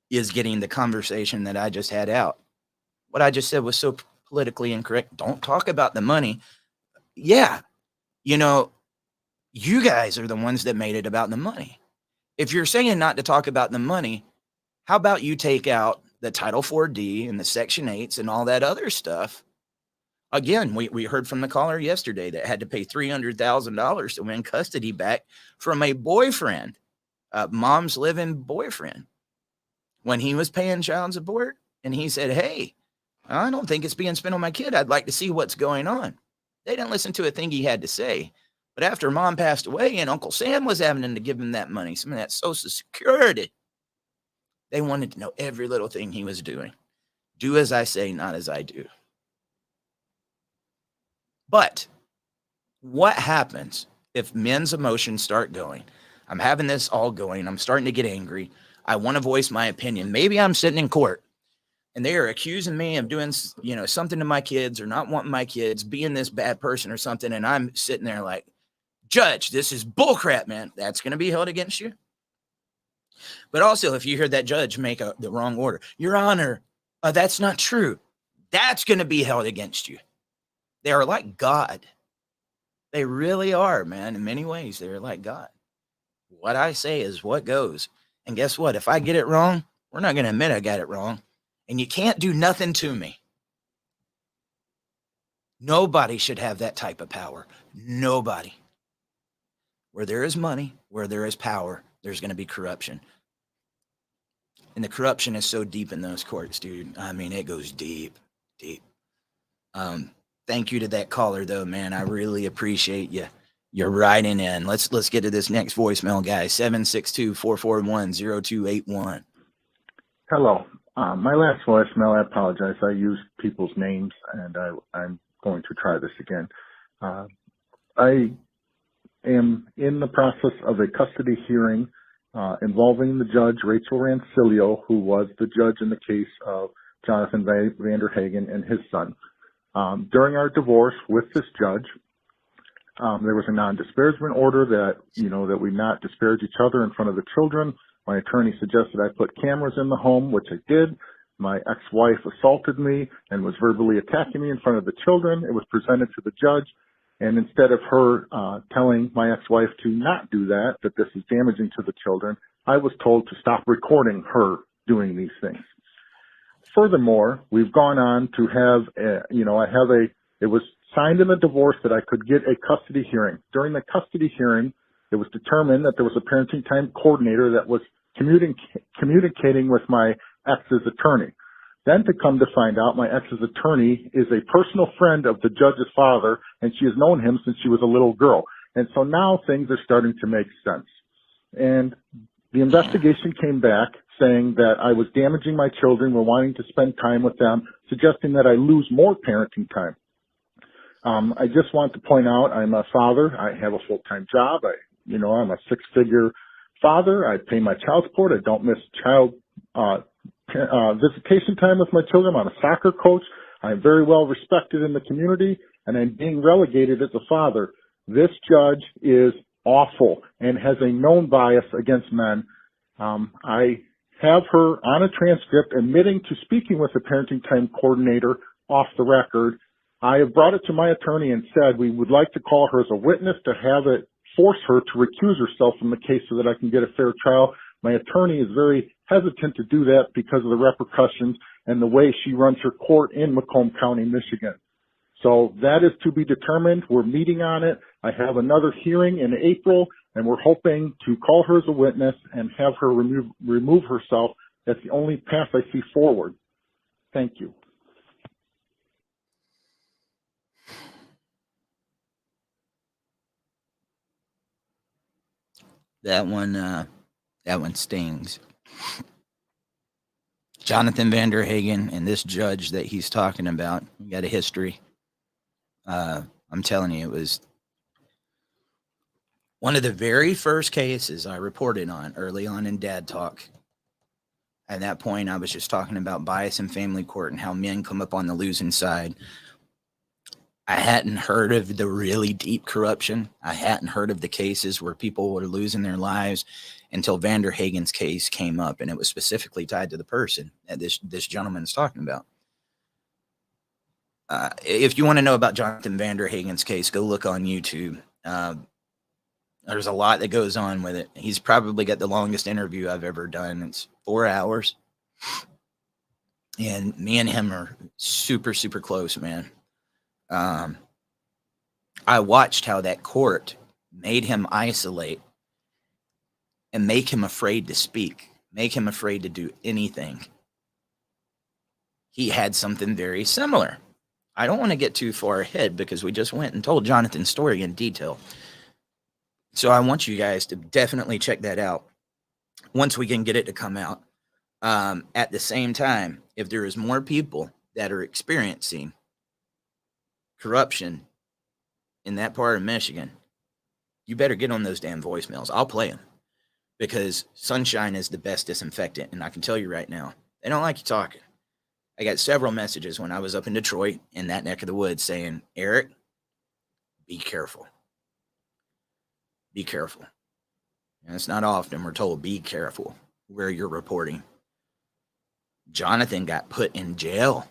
is getting the conversation that I just had out. What I just said was so politically incorrect. Don't talk about the money. Yeah, you know, you guys are the ones that made it about the money. If you're saying not to talk about the money, how about you take out the Title 4D and the Section 8s and all that other stuff? Again, we heard from the caller yesterday that had to pay $300,000 to win custody back from a boyfriend, mom's living boyfriend, when he was paying child support. And he said, hey, I don't think it's being spent on my kid. I'd like to see what's going on. They didn't listen to a thing he had to say. But after mom passed away and Uncle Sam was having to give him that money, some of that Social Security, they wanted to know every little thing he was doing. Do as I say, not as I do. But what happens if men's emotions start going? I'm having this all going. I'm starting to get angry. I want to voice my opinion. Maybe I'm sitting in court and they are accusing me of doing, you know, something to my kids or not wanting my kids, being this bad person or something. And I'm sitting there like, Judge, this is bullcrap, man. That's going to be held against you. But also, if you hear that judge make the wrong order, Your Honor, that's not true. That's going to be held against you. They are like God. They really are, man. In many ways, they're like God. What I say is what goes. And guess what? If I get it wrong, we're not going to admit I got it wrong. And you can't do nothing to me. Nobody should have that type of power. Nobody. Where there is money, where there is power, there's going to be corruption. And the corruption is so deep in those courts, dude. I mean, it goes deep, deep. Thank you to that caller, though, man. I really appreciate you. You're writing in. Let's get to this next voicemail, guys. 762-441-0281. Hello. My last voicemail, I apologize. I used people's names, and I'm going to try this again. I am in the process of a custody hearing involving the judge, Rachel Rancilio, who was the judge in the case of Jonathan Vanderhagen and his son. During our divorce with this judge, there was a non-disparagement order that we not disparage each other in front of the children. My attorney suggested I put cameras in the home, which I did. My ex-wife assaulted me and was verbally attacking me in front of the children. It was presented to the judge. And instead of her telling my ex-wife to not do that this is damaging to the children, I was told to stop recording her doing these things. Furthermore, we've gone on to have, it was signed in the divorce that I could get a custody hearing. During the custody hearing, it was determined that there was a parenting time coordinator that was communicating with my ex's attorney. Then to come to find out, my ex's attorney is a personal friend of the judge's father, and she has known him since she was a little girl. And so now things are starting to make sense. And the investigation came back saying that I was damaging my children, were wanting to spend time with them, suggesting that I lose more parenting time. I just want to point out I'm a father. I have a full-time job. I'm a six-figure father. I pay my child support. I don't miss child visitation time with my children. I'm a soccer coach. I'm very well respected in the community, and I'm being relegated as a father. This judge is awful and has a known bias against men. I have her on a transcript admitting to speaking with the parenting time coordinator off the record. I have brought it to my attorney and said we would like to call her as a witness to have it force her to recuse herself from the case so that I can get a fair trial. My attorney is very hesitant to do that because of the repercussions and the way she runs her court in Macomb County, Michigan. So that is to be determined. We're meeting on it. I have another hearing in April, and we're hoping to call her as a witness and have her remove herself. That's the only path I see forward. Thank you. That one stings. Jonathan Vanderhagen and this judge that he's talking about got a history. I'm telling you, it was one of the very first cases I reported on early on in Dad Talk. At that point, I was just talking about bias in family court and how men come up on the losing side. I hadn't heard of the really deep corruption. I hadn't heard of the cases where people were losing their lives until Vanderhagen's case came up, and it was specifically tied to the person that this gentleman's talking about. If you want to know about Jonathan Vanderhagen's case, go look on YouTube. There's a lot that goes on with it. He's probably got the longest interview I've ever done. It's 4 hours. And me and him are super, super close, man. I watched how that court made him isolate and make him afraid to speak, make him afraid to do anything. He had something very similar. I don't want to get too far ahead because we just went and told Jonathan's story in detail. So I want you guys to definitely check that out once we can get it to come out. At the same time, if there is more people that are experiencing corruption in that part of Michigan, you better get on those damn voicemails. I'll play them because sunshine is the best disinfectant. And I can tell you right now, they don't like you talking. I got several messages when I was up in Detroit in that neck of the woods saying, Eric, be careful. Be careful. And it's not often we're told be careful where you're reporting. Jonathan got put in jail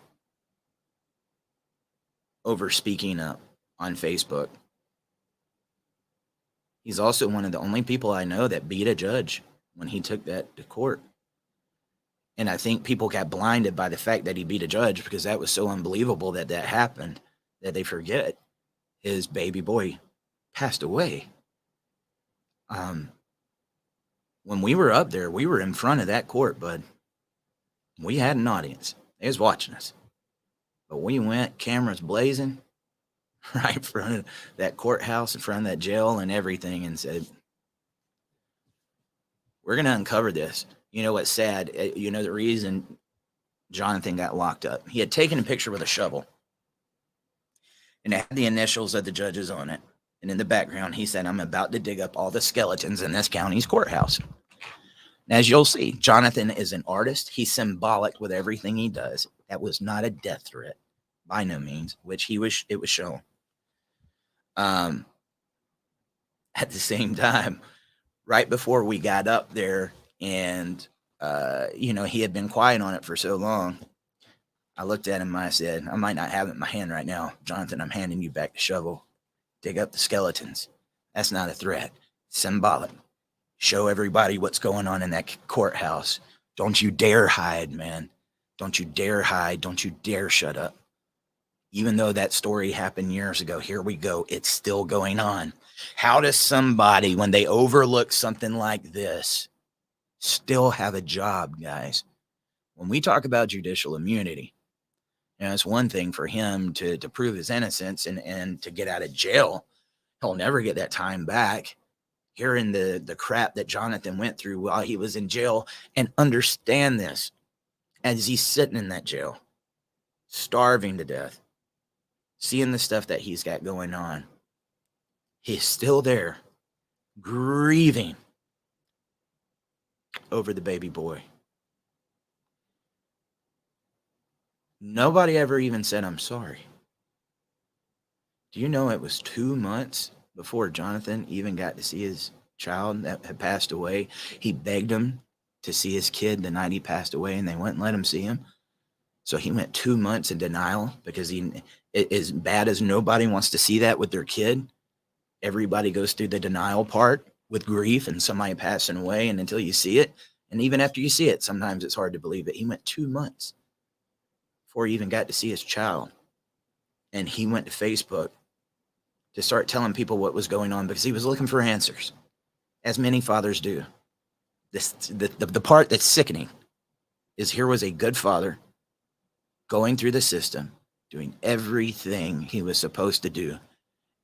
over speaking up on Facebook. He's also one of the only people I know that beat a judge when he took that to court. And I think people got blinded by the fact that he beat a judge because that was so unbelievable that that happened that they forget his baby boy passed away. When we were up there, we were in front of that court, bud. We had an audience. They was watching us. But we went, cameras blazing, right in front of that courthouse, in front of that jail and everything, and said, we're going to uncover this. You know what's sad? You know the reason Jonathan got locked up? He had taken a picture with a shovel, and it had the initials of the judges on it. And in the background, he said, I'm about to dig up all the skeletons in this county's courthouse. And as you'll see, Jonathan is an artist. He's symbolic with everything he does. That was not a death threat by no means, which it was shown. At the same time, right before we got up there and, he had been quiet on it for so long, I looked at him and I said, I might not have it in my hand right now. Jonathan, I'm handing you back the shovel. Dig up the skeletons. That's not a threat. Symbolic. Show everybody what's going on in that courthouse. Don't you dare hide, man. Don't you dare hide. Don't you dare shut up. Even though that story happened years ago, here we go. It's still going on. How does somebody, when they overlook something like this, still have a job, guys? When we talk about judicial immunity, it's one thing for him to prove his innocence and to get out of jail. He'll never get that time back. Hearing the crap that Jonathan went through while he was in jail, and understand this, as he's sitting in that jail, starving to death, seeing the stuff that he's got going on, he's still there, grieving over the baby boy. Nobody ever even said, I'm sorry. Do you know it was 2 months before Jonathan even got to see his child that had passed away? He begged him to see his kid the night he passed away, and they wouldn't let him see him. So he went 2 months in denial because as bad as nobody wants to see that with their kid, everybody goes through the denial part with grief and somebody passing away, and until you see it, and even after you see it, sometimes it's hard to believe it. He went 2 months before he even got to see his child. And he went to Facebook to start telling people what was going on because he was looking for answers, as many fathers do. The part that's sickening is here was a good father going through the system, doing everything he was supposed to do.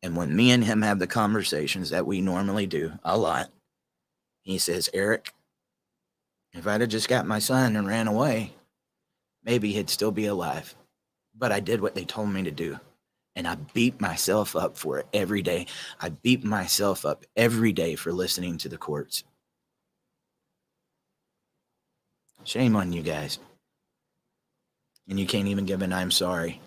And when me and him have the conversations that we normally do a lot, he says, Eric, if I'd have just got my son and ran away, maybe he'd still be alive. But I did what they told me to do. And I beat myself up for it every day. I beat myself up every day for listening to the courts. Shame on you guys. And you can't even give an I'm sorry.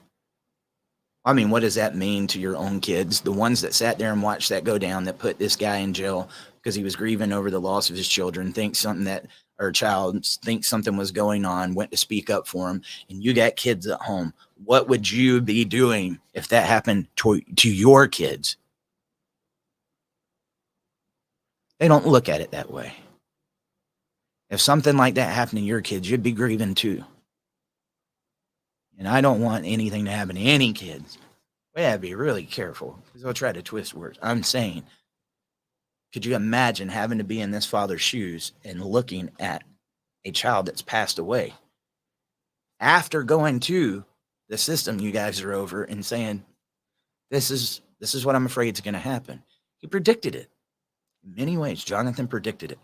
I mean, what does that mean to your own kids? The ones that sat there and watched that go down, that put this guy in jail because he was grieving over the loss of his children, child thinks something was going on, went to speak up for him, and you got kids at home. What would you be doing if that happened to your kids? They don't look at it that way. If something like that happened to your kids, you'd be grieving too. And I don't want anything to happen to any kids. We have to be really careful because they'll try to twist words. I'm saying, could you imagine having to be in this father's shoes and looking at a child that's passed away after going to the system you guys are over and saying, this is what I'm afraid is going to happen? He predicted it. In many ways, Jonathan predicted it.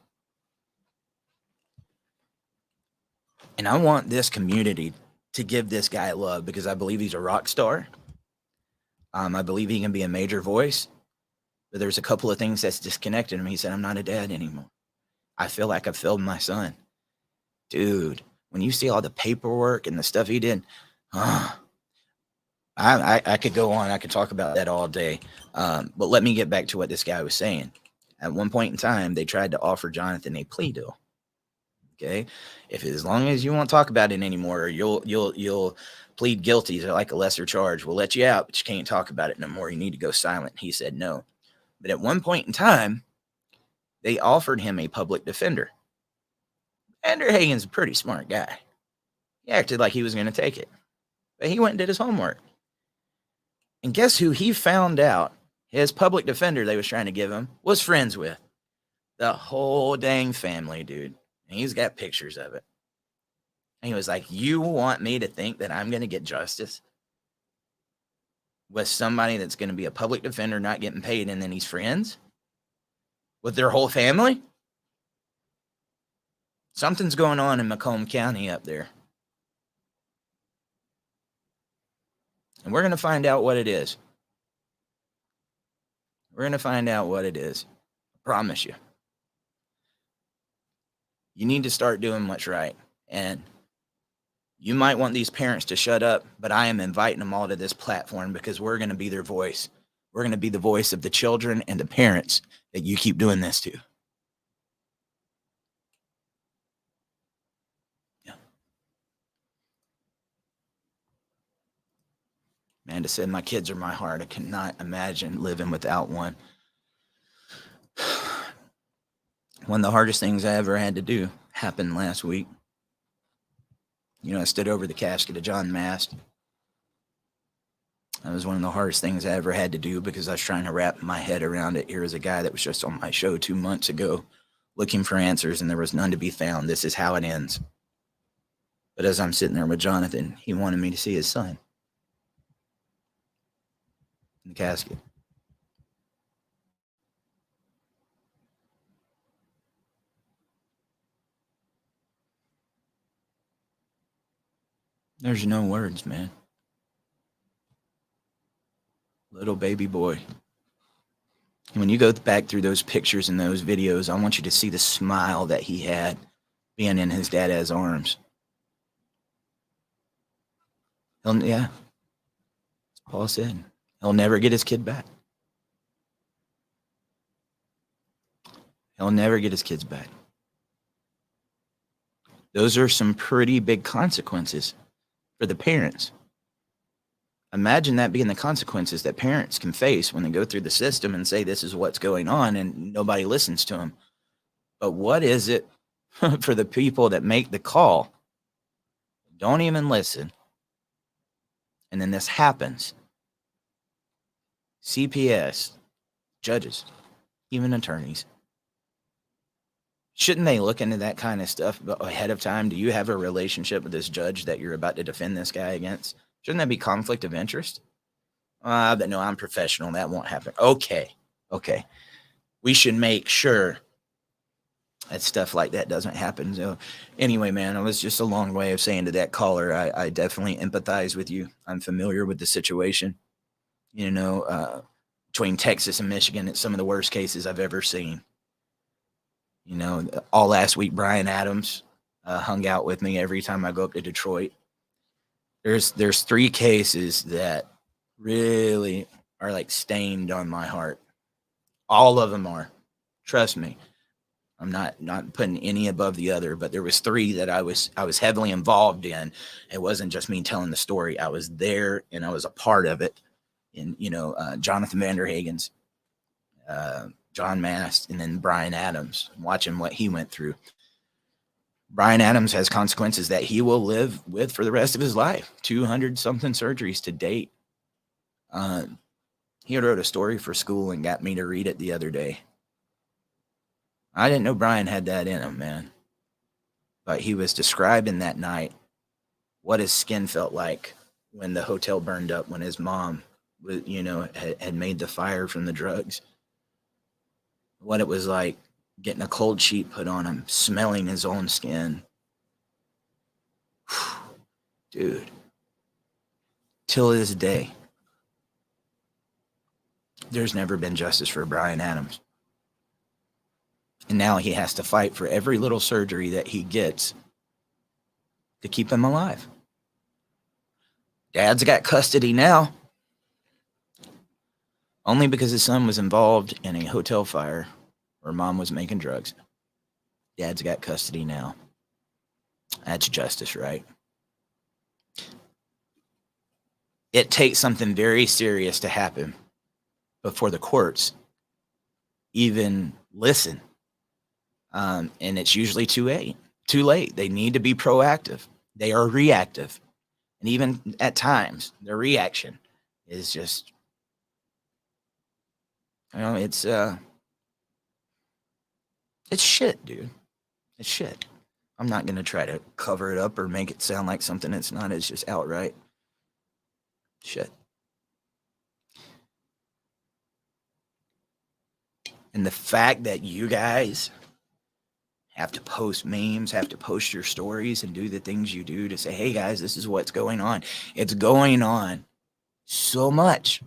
And I want this community to give this guy love because I believe he's a rock star. I believe he can be a major voice. But there's a couple of things that's disconnected him. He said, I'm not a dad anymore. I feel like I've failed my son. Dude, when you see all the paperwork and the stuff he did, I could go on. I could talk about that all day. But let me get back to what this guy was saying. At one point in time, they tried to offer Jonathan a plea deal. Okay, as long as you won't talk about it anymore, or you'll plead guilty to like a lesser charge, we'll let you out, but you can't talk about it no more. You need to go silent. He said no. But at one point in time, they offered him a public defender. Vanderhagen's a pretty smart guy. He acted like he was going to take it. But he went and did his homework. And guess who he found out his public defender they was trying to give him was friends with? The whole dang family, dude. And he's got pictures of it. And he was like, you want me to think that I'm going to get justice with somebody that's going to be a public defender not getting paid, and then he's friends with their whole family? Something's going on in Macomb County up there. And we're going to find out what it is. We're going to find out what it is. I promise you. You need to start doing what's right. And you might want these parents to shut up, but I am inviting them all to this platform because we're going to be their voice. We're going to be the voice of the children and the parents that you keep doing this to. Yeah. Amanda said, my kids are my heart. I cannot imagine living without one. One of the hardest things I ever had to do happened last week. You know, I stood over the casket of John Mast. That was one of the hardest things I ever had to do because I was trying to wrap my head around it. Here was a guy that was just on my show 2 months ago looking for answers, and there was none to be found. This is how it ends. But as I'm sitting there with Jonathan, he wanted me to see his son in the casket. There's no words, man. Little baby boy. And when you go back through those pictures and those videos, I want you to see the smile that he had being in his dad's arms. Yeah, Paul said, he'll never get his kid back. He'll never get his kids back. Those are some pretty big consequences for the parents. Imagine that being the consequences that parents can face when they go through the system and say this is what's going on and nobody listens to them. But what is it for the people that make the call, don't even listen, and then this happens? CPS, judges, even attorneys. Shouldn't they look into that kind of stuff ahead of time? Do you have a relationship with this judge that you're about to defend this guy against? Shouldn't that be conflict of interest? But no, I'm professional. That won't happen. Okay. We should make sure that stuff like that doesn't happen. So anyway, man, it was just a long way of saying to that caller, I definitely empathize with you. I'm familiar with the situation. You know, between Texas and Michigan, it's some of the worst cases I've ever seen. You know, all last week, Brian Adams hung out with me every time I go up to Detroit. There's 3 cases that really are like stained on my heart. All of them are. Trust me. I'm not putting any above the other, but there was 3 that I was heavily involved in. It wasn't just me telling the story. I was there and I was a part of it. And, you know, Jonathan Vanderhagen's, John Mast, and then Brian Adams, watching what he went through. Brian Adams has consequences that he will live with for the rest of his life. 200-something surgeries to date. He wrote a story for school and got me to read it the other day. I didn't know Brian had that in him, man. But he was describing that night what his skin felt like when the hotel burned up, when his mom, you know, had made the fire from the drugs. What it was like getting a cold sheet put on him, smelling his own skin. Dude. Till this day, there's never been justice for Brian Adams. And now he has to fight for every little surgery that he gets to keep him alive. Dad's got custody now. Only because his son was involved in a hotel fire where mom was making drugs. Dad's got custody now. That's justice, right? It takes something very serious to happen before the courts even listen. And it's usually too late. They need to be proactive. They are reactive. And even at times, their reaction is just, it's shit, dude. It's shit. I'm not going to try to cover it up or make it sound like something it's not. It's just outright shit. And the fact that you guys have to post memes, have to post your stories and do the things you do to say, hey guys, this is what's going on. It's going on so much.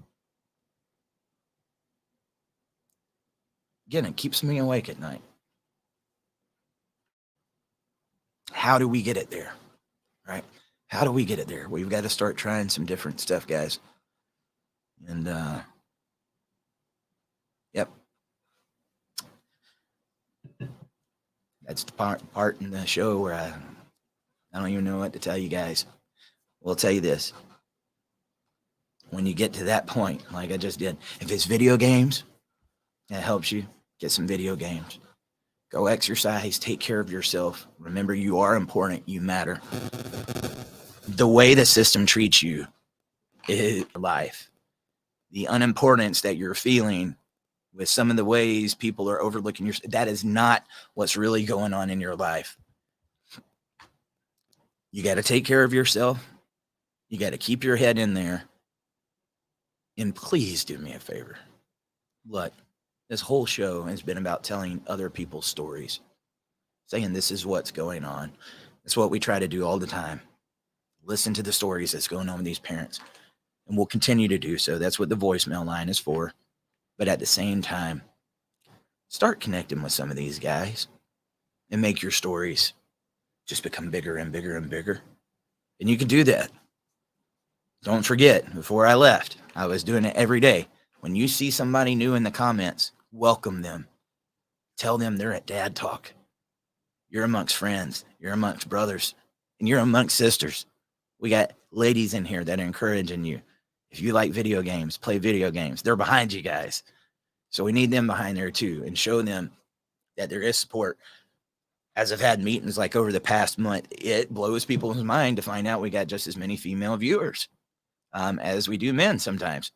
Again, it keeps me awake at night. How do we get it there? Right? How do we get it there? We've got to start trying some different stuff, guys. And yep. That's the part in the show where I don't even know what to tell you guys. We'll tell you this. When you get to that point, like I just did, if it's video games, that helps you, get some video games. Go exercise, take care of yourself. Remember, you are important, you matter. The way the system treats you is life. The unimportance that you're feeling with some of the ways people are overlooking your, that is not what's really going on in your life. You got to take care of yourself. You got to keep your head in there. And please do me a favor. Look, this whole show has been about telling other people's stories, saying this is what's going on. That's what we try to do all the time. Listen to the stories that's going on with these parents. And we'll continue to do so. That's what the voicemail line is for. But at the same time, start connecting with some of these guys and make your stories just become bigger and bigger and bigger. And you can do that. Don't forget, before I left, I was doing it every day. When you see somebody new in the comments, welcome them. Tell them they're at Dad Talk. You're amongst friends. You're amongst brothers. And you're amongst sisters. We got ladies in here that are encouraging you. If you like video games, play video games. They're behind you guys. So we need them behind there too, and show them that there is support. As I've had meetings like over the past month, it blows people's mind to find out we got just as many female viewers as we do men sometimes.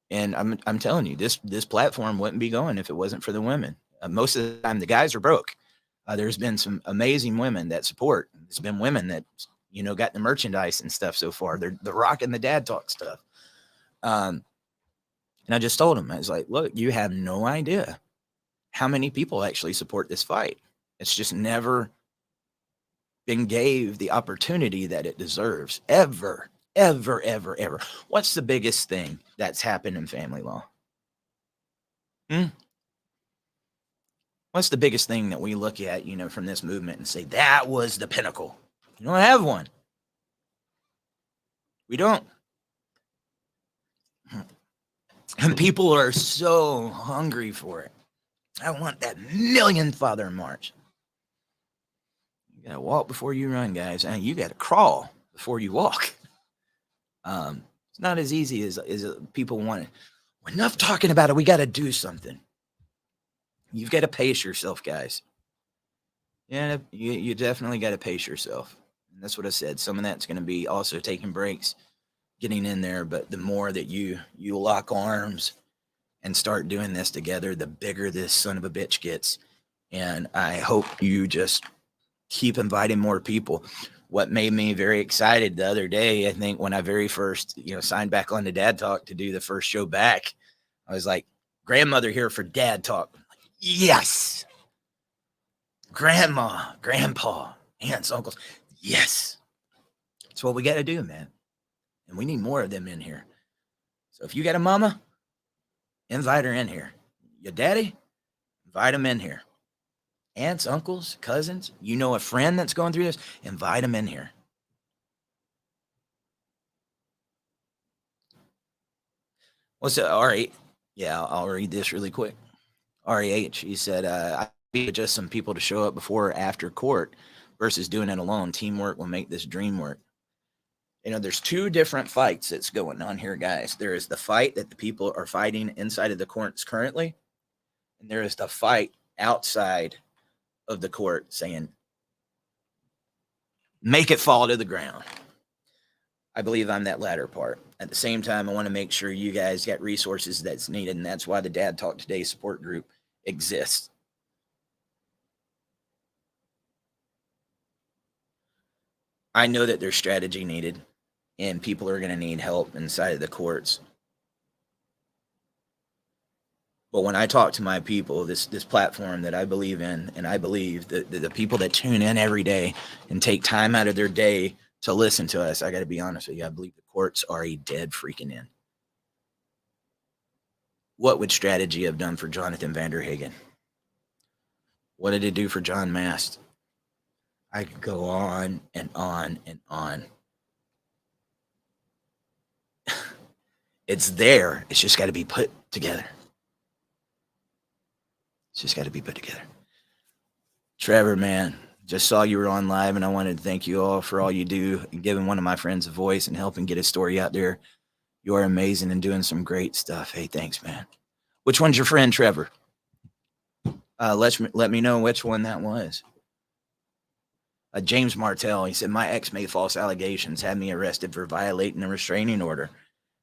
And I'm telling you, this platform wouldn't be going if it wasn't for the women. Most of the time, the guys are broke. There's been some amazing women that support. There's been women that, got the merchandise and stuff so far. They're rocking the Dad Talk stuff. And I just told him, I was like, look, you have no idea how many people actually support this fight. It's just never been gave the opportunity that it deserves. Ever. What's the biggest thing that's happened in family law? What's the biggest thing that we look at, from this movement and say, that was the pinnacle? You don't have one. We don't. And people are so hungry for it. I want that million father march. You got to walk before you run, guys. And you got to crawl before you walk. It's not as easy as people want it. Enough talking about it. We got to do something. You've got to pace yourself, guys. Yeah, you definitely got to pace yourself. And that's what I said. Some of that's going to be also taking breaks, getting in there. But the more that you lock arms and start doing this together, the bigger this son of a bitch gets. And I hope you just keep inviting more people. What made me very excited the other day, I think when I very first, signed back on to Dad Talk to do the first show back, I was like, grandmother here for Dad Talk. Like, yes. Grandma, grandpa, aunts, uncles. Yes. That's what we got to do, man. And we need more of them in here. So if you got a mama, invite her in here. Your daddy, invite him in here. Aunts, uncles, cousins, a friend that's going through this, invite them in here. What's it? R8? Yeah, I'll read this really quick. REH, he said, I need just some people to show up before or after court versus doing it alone. Teamwork will make this dream work. There's two different fights that's going on here, guys. There is the fight that the people are fighting inside of the courts currently. And there is the fight outside of the court saying, make it fall to the ground. I believe I'm that latter part. At the same time, I want to make sure you guys get resources that's needed, and that's why the Dad Talk Today support group exists. I know that there's strategy needed, and people are going to need help inside of the courts. But when I talk to my people, this platform that I believe in, and I believe that the people that tune in every day and take time out of their day to listen to us, I got to be honest with you, I believe the courts are a dead freaking end. What would strategy have done for Jonathan Vanderhagen? What did it do for John Mast? I could go on and on and on. It's there. It's just got to be put together. It's just got to be put together. Trevor, man, just saw you were on live, and I wanted to thank you all for all you do and giving one of my friends a voice and helping get his story out there. You are amazing and doing some great stuff. Hey, thanks, man. Which one's your friend, Trevor? Let me know which one that was. James Martell, he said, my ex made false allegations, had me arrested for violating a restraining order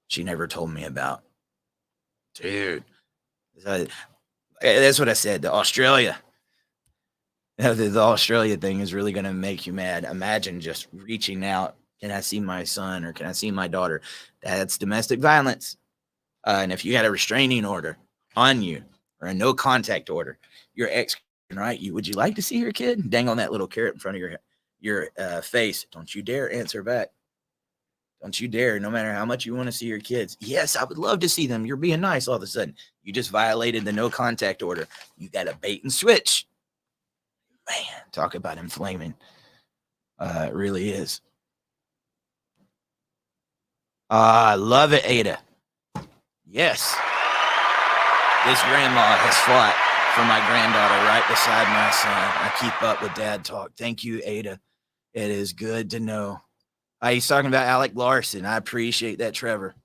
she never told me about. Dude, that's what I said. The Australia thing is really going to make you mad. Imagine just reaching out. Can I see my son or can I see my daughter? That's domestic violence. And if you got a restraining order on you or a no contact order, your ex can write you. Would you like to see your kid? Dang on that little carrot in front of your face. Don't you dare answer back. Don't you dare, no matter how much you want to see your kids. Yes, I would love to see them. You're being nice all of a sudden. You just violated the no contact order. You got a bait and switch. Man, talk about inflaming. It really is. I love it, Ada. Yes. This grandma has fought for my granddaughter right beside my son. I keep up with Dad Talk. Thank you, Ada. It is good to know. He's talking about Alec Larson. I appreciate that, Trevor.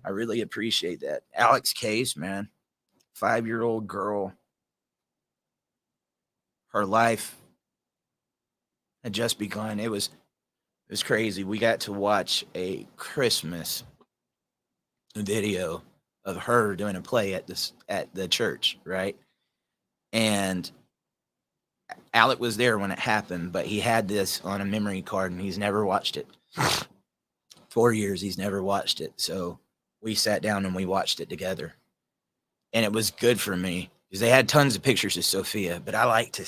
I really appreciate that. Alex Case, man. 5-year-old girl. Her life had just begun. It was crazy. We got to watch a Christmas video of her doing a play at the church, right? And Alec was there when it happened, but he had this on a memory card and he's never watched it. 4 years, he's never watched it. So we sat down and we watched it together. And it was good for me because they had tons of pictures of Sophia, but I like to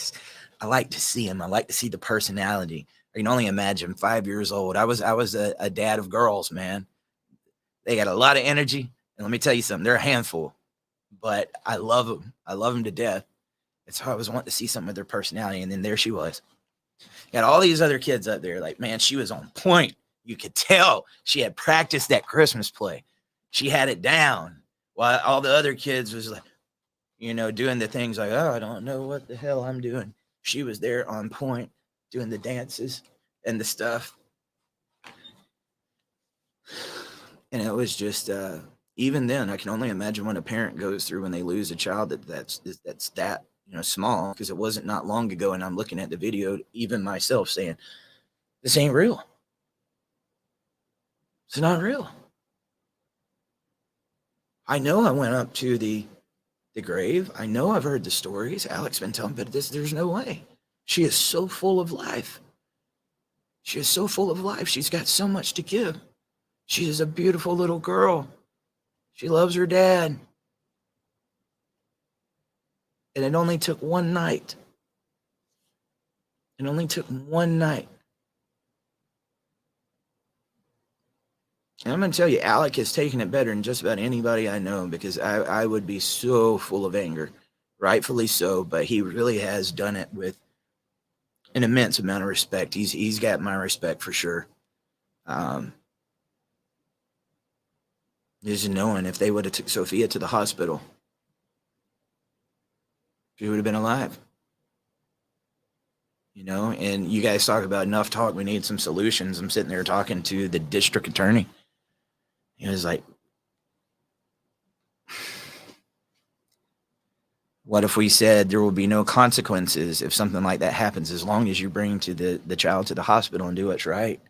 see him. I like to see the personality. I can only imagine 5 years old. I was a dad of girls, man. They got a lot of energy. And let me tell you something, they're a handful, but I love them. I love them to death. It's how I was wanting to see something of their personality. And then there she was. Got all these other kids up there. Like, man, she was on point. You could tell she had practiced that Christmas play. She had it down. While all the other kids was like, doing the things like, oh, I don't know what the hell I'm doing. She was there on point, doing the dances and the stuff. And it was just, even then, I can only imagine what a parent goes through when they lose a child that's that small, because it wasn't not long ago. And I'm looking at the video, even myself saying, this ain't real. It's not real. I know I went up to the grave. I know I've heard the stories. Alex been telling me, but there's no way. She is so full of life. She is so full of life. She's got so much to give. She is a beautiful little girl. She loves her dad. And it only took one night. It only took one night. And I'm going to tell you, Alec has taken it better than just about anybody I know, because I would be so full of anger, rightfully so, but he really has done it with an immense amount of respect. He's got my respect for sure. Just knowing if they would have took Sophia to the hospital, she would have been alive. And you guys talk about enough talk. We need some solutions. I'm sitting there talking to the district attorney. He was like, What if we said there will be no consequences if something like that happens, as long as you bring to the child to the hospital and do what's right?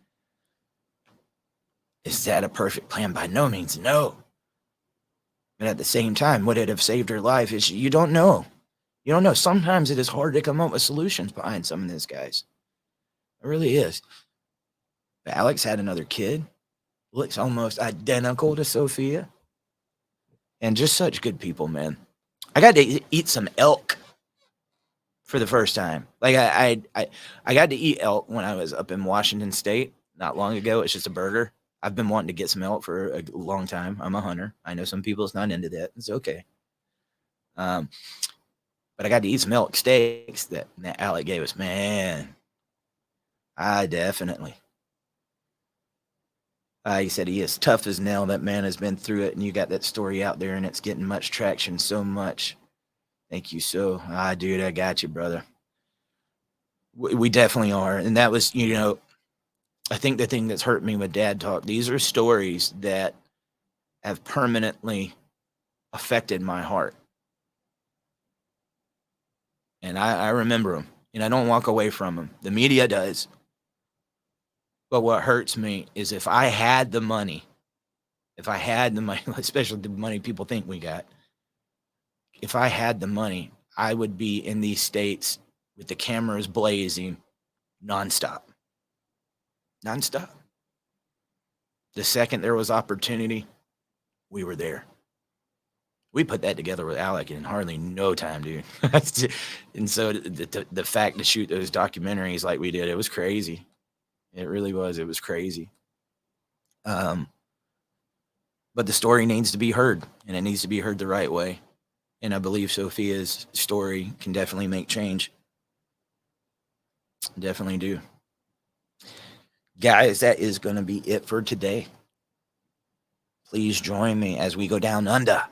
Is that a perfect plan? By no means, no. But at the same time, would it have saved her life? Is you don't know. You don't know. Sometimes it is hard to come up with solutions behind some of these guys. It really is. But Alex had another kid. Looks almost identical to Sophia. And just such good people, man. I got to eat some elk for the first time. Like I got to eat elk when I was up in Washington State not long ago. It's just a burger. I've been wanting to get some elk for a long time. I'm a hunter. I know some people's not into that. It's okay. But I got to eat some elk steaks that Alec gave us. Man, I definitely. He said he is tough as nail. That man has been through it, and you got that story out there, and it's getting much traction. So much. Thank you. Dude, I got you, brother. We definitely are. And that was, I think the thing that's hurt me with Dad Talk, these are stories that have permanently affected my heart. And I remember them, and I don't walk away from them. The media does. But what hurts me is if I had the money, especially the money people think we got, if I had the money, I would be in these states with the cameras blazing nonstop. Nonstop. The second there was opportunity, we were there. We put that together with Alec in hardly no time, dude. And so the fact to shoot those documentaries like we did, it was crazy. It really was. It was crazy. But the story needs to be heard, and it needs to be heard the right way. And I believe Sophia's story can definitely make change. Definitely do. Guys, that is going to be it for today. Please join me as we go down under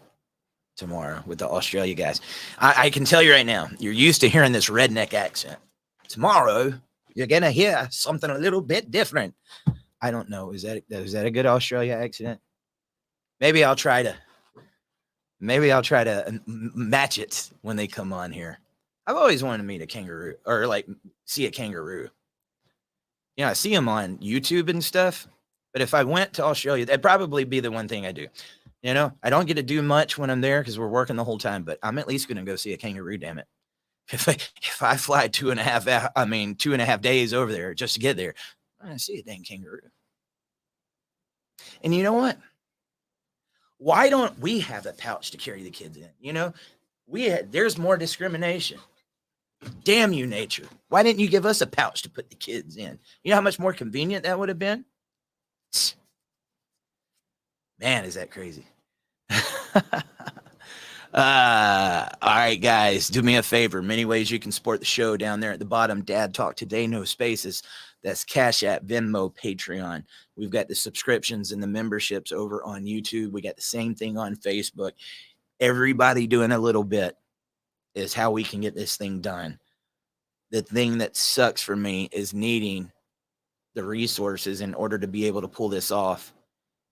tomorrow with the Australia guys. I can tell you right now, you're used to hearing this redneck accent. Tomorrow, you're going to hear something a little bit different. I don't know. Is that a good Australia accent? Maybe I'll try to match it when they come on here. I've always wanted to meet a kangaroo, or like see a kangaroo. I see them on YouTube and stuff, but if I went to Australia, that'd probably be the one thing I do. I don't get to do much when I'm there because we're working the whole time, but I'm at least going to go see a kangaroo, damn it. If I fly 2.5 days over there just to get there, I'm going to see a dang kangaroo. And you know what? Why don't we have a pouch to carry the kids in? There's more discrimination. Damn you, nature. Why didn't you give us a pouch to put the kids in? You know how much more convenient that would have been? Man, is that crazy. All right, guys, do me a favor. Many ways you can support the show down there at the bottom. Dad Talk Today, no spaces. That's Cash App, Venmo, Patreon. We've got the subscriptions and the memberships over on YouTube. We got the same thing on Facebook. Everybody doing a little bit is how we can get this thing done. The thing that sucks for me is needing the resources in order to be able to pull this off.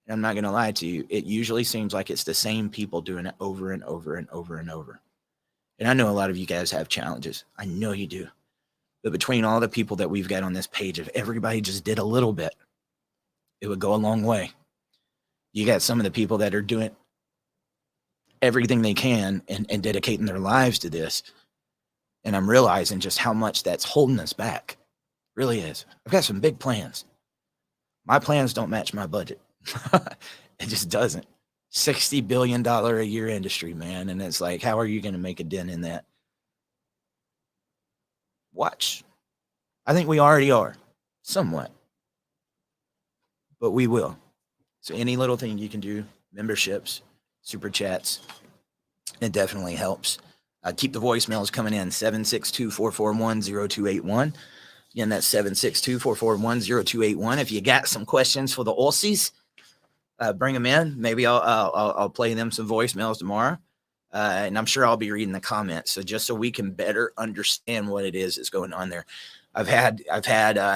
And I'm not going to lie to you. It usually seems like it's the same people doing it over and over and over and over. And I know a lot of you guys have challenges. I know you do. But between all the people that we've got on this page, if everybody just did a little bit, it would go a long way. You got some of the people that are doing everything they can and dedicating their lives to this. And I'm realizing just how much that's holding us back. It really is. I've got some big plans. My plans don't match my budget. It just doesn't. $60 billion a year industry, man. And it's like, how are you going to make a dent in that? Watch. I think we already are. Somewhat. But we will. So any little thing you can do, memberships, super chats, it definitely helps. Keep the voicemails coming in, 762-441-0281. Again, that's 762-441-0281. If you got some questions for the Aussies, bring them in. Maybe I'll play them some voicemails tomorrow. And I'm sure I'll be reading the comments. So just so we can better understand what it is that's going on there. I've had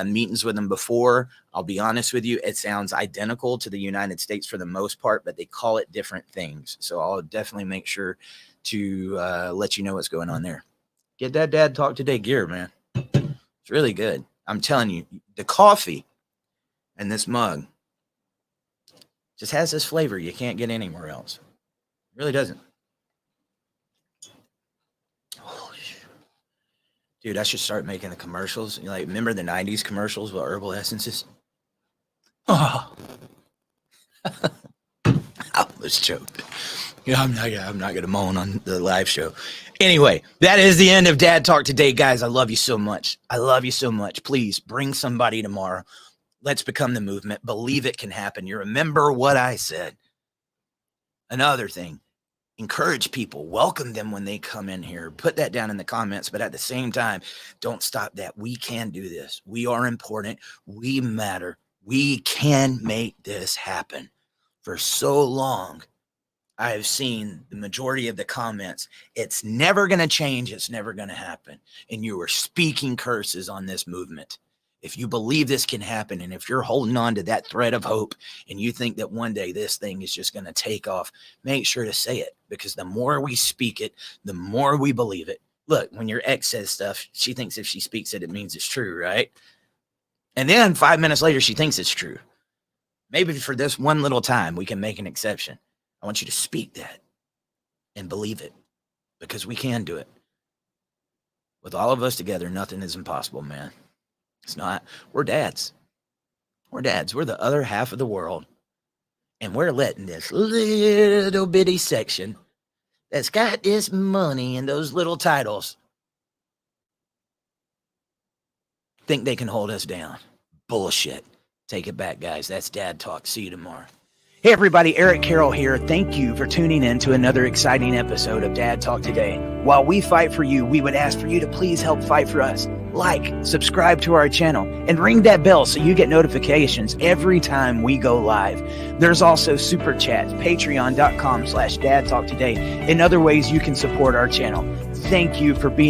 meetings with them before. I'll be honest with you. It sounds identical to the United States for the most part, but they call it different things. So I'll definitely make sure to let you know what's going on there. Get that Dad Talk Today gear, man. It's really good. I'm telling you, the coffee and this mug just has this flavor you can't get anywhere else. It really doesn't. Dude, I should start making the commercials. Like, remember the 90s commercials with herbal essences? Oh. I almost choked. Yeah, I'm not gonna moan on the live show. Anyway, that is the end of Dad Talk Today, guys. I love you so much. I love you so much. Please bring somebody tomorrow. Let's become the movement. Believe it can happen. You remember what I said. Another thing, encourage people. Welcome them when they come in here. Put that down in the comments. But at the same time, don't stop that. We can do this. We are important. We matter. We can make this happen. For so long, I have seen the majority of the comments. It's never going to change. It's never going to happen. And you are speaking curses on this movement. If you believe this can happen, and if you're holding on to that thread of hope, and you think that one day this thing is just going to take off, make sure to say it, because the more we speak it, the more we believe it. Look, when your ex says stuff, she thinks if she speaks it, it means it's true, right? And then 5 minutes later, she thinks it's true. Maybe for this one little time, we can make an exception. I want you to speak that and believe it, because we can do it. With all of us together, nothing is impossible, man. It's not. We're dads. We're dads. We're the other half of the world. And we're letting this little bitty section that's got this money and those little titles think they can hold us down. Bullshit. Take it back, guys. That's Dad Talk. See you tomorrow. Hey, everybody. Eric Carroll here. Thank you for tuning in to another exciting episode of Dad Talk Today. While we fight for you, we would ask for you to please help fight for us. Like, subscribe to our channel, and ring that bell so you get notifications every time we go live. There's also Super Chats, patreon.com/dadtalktoday, and other ways you can support our channel. Thank you for being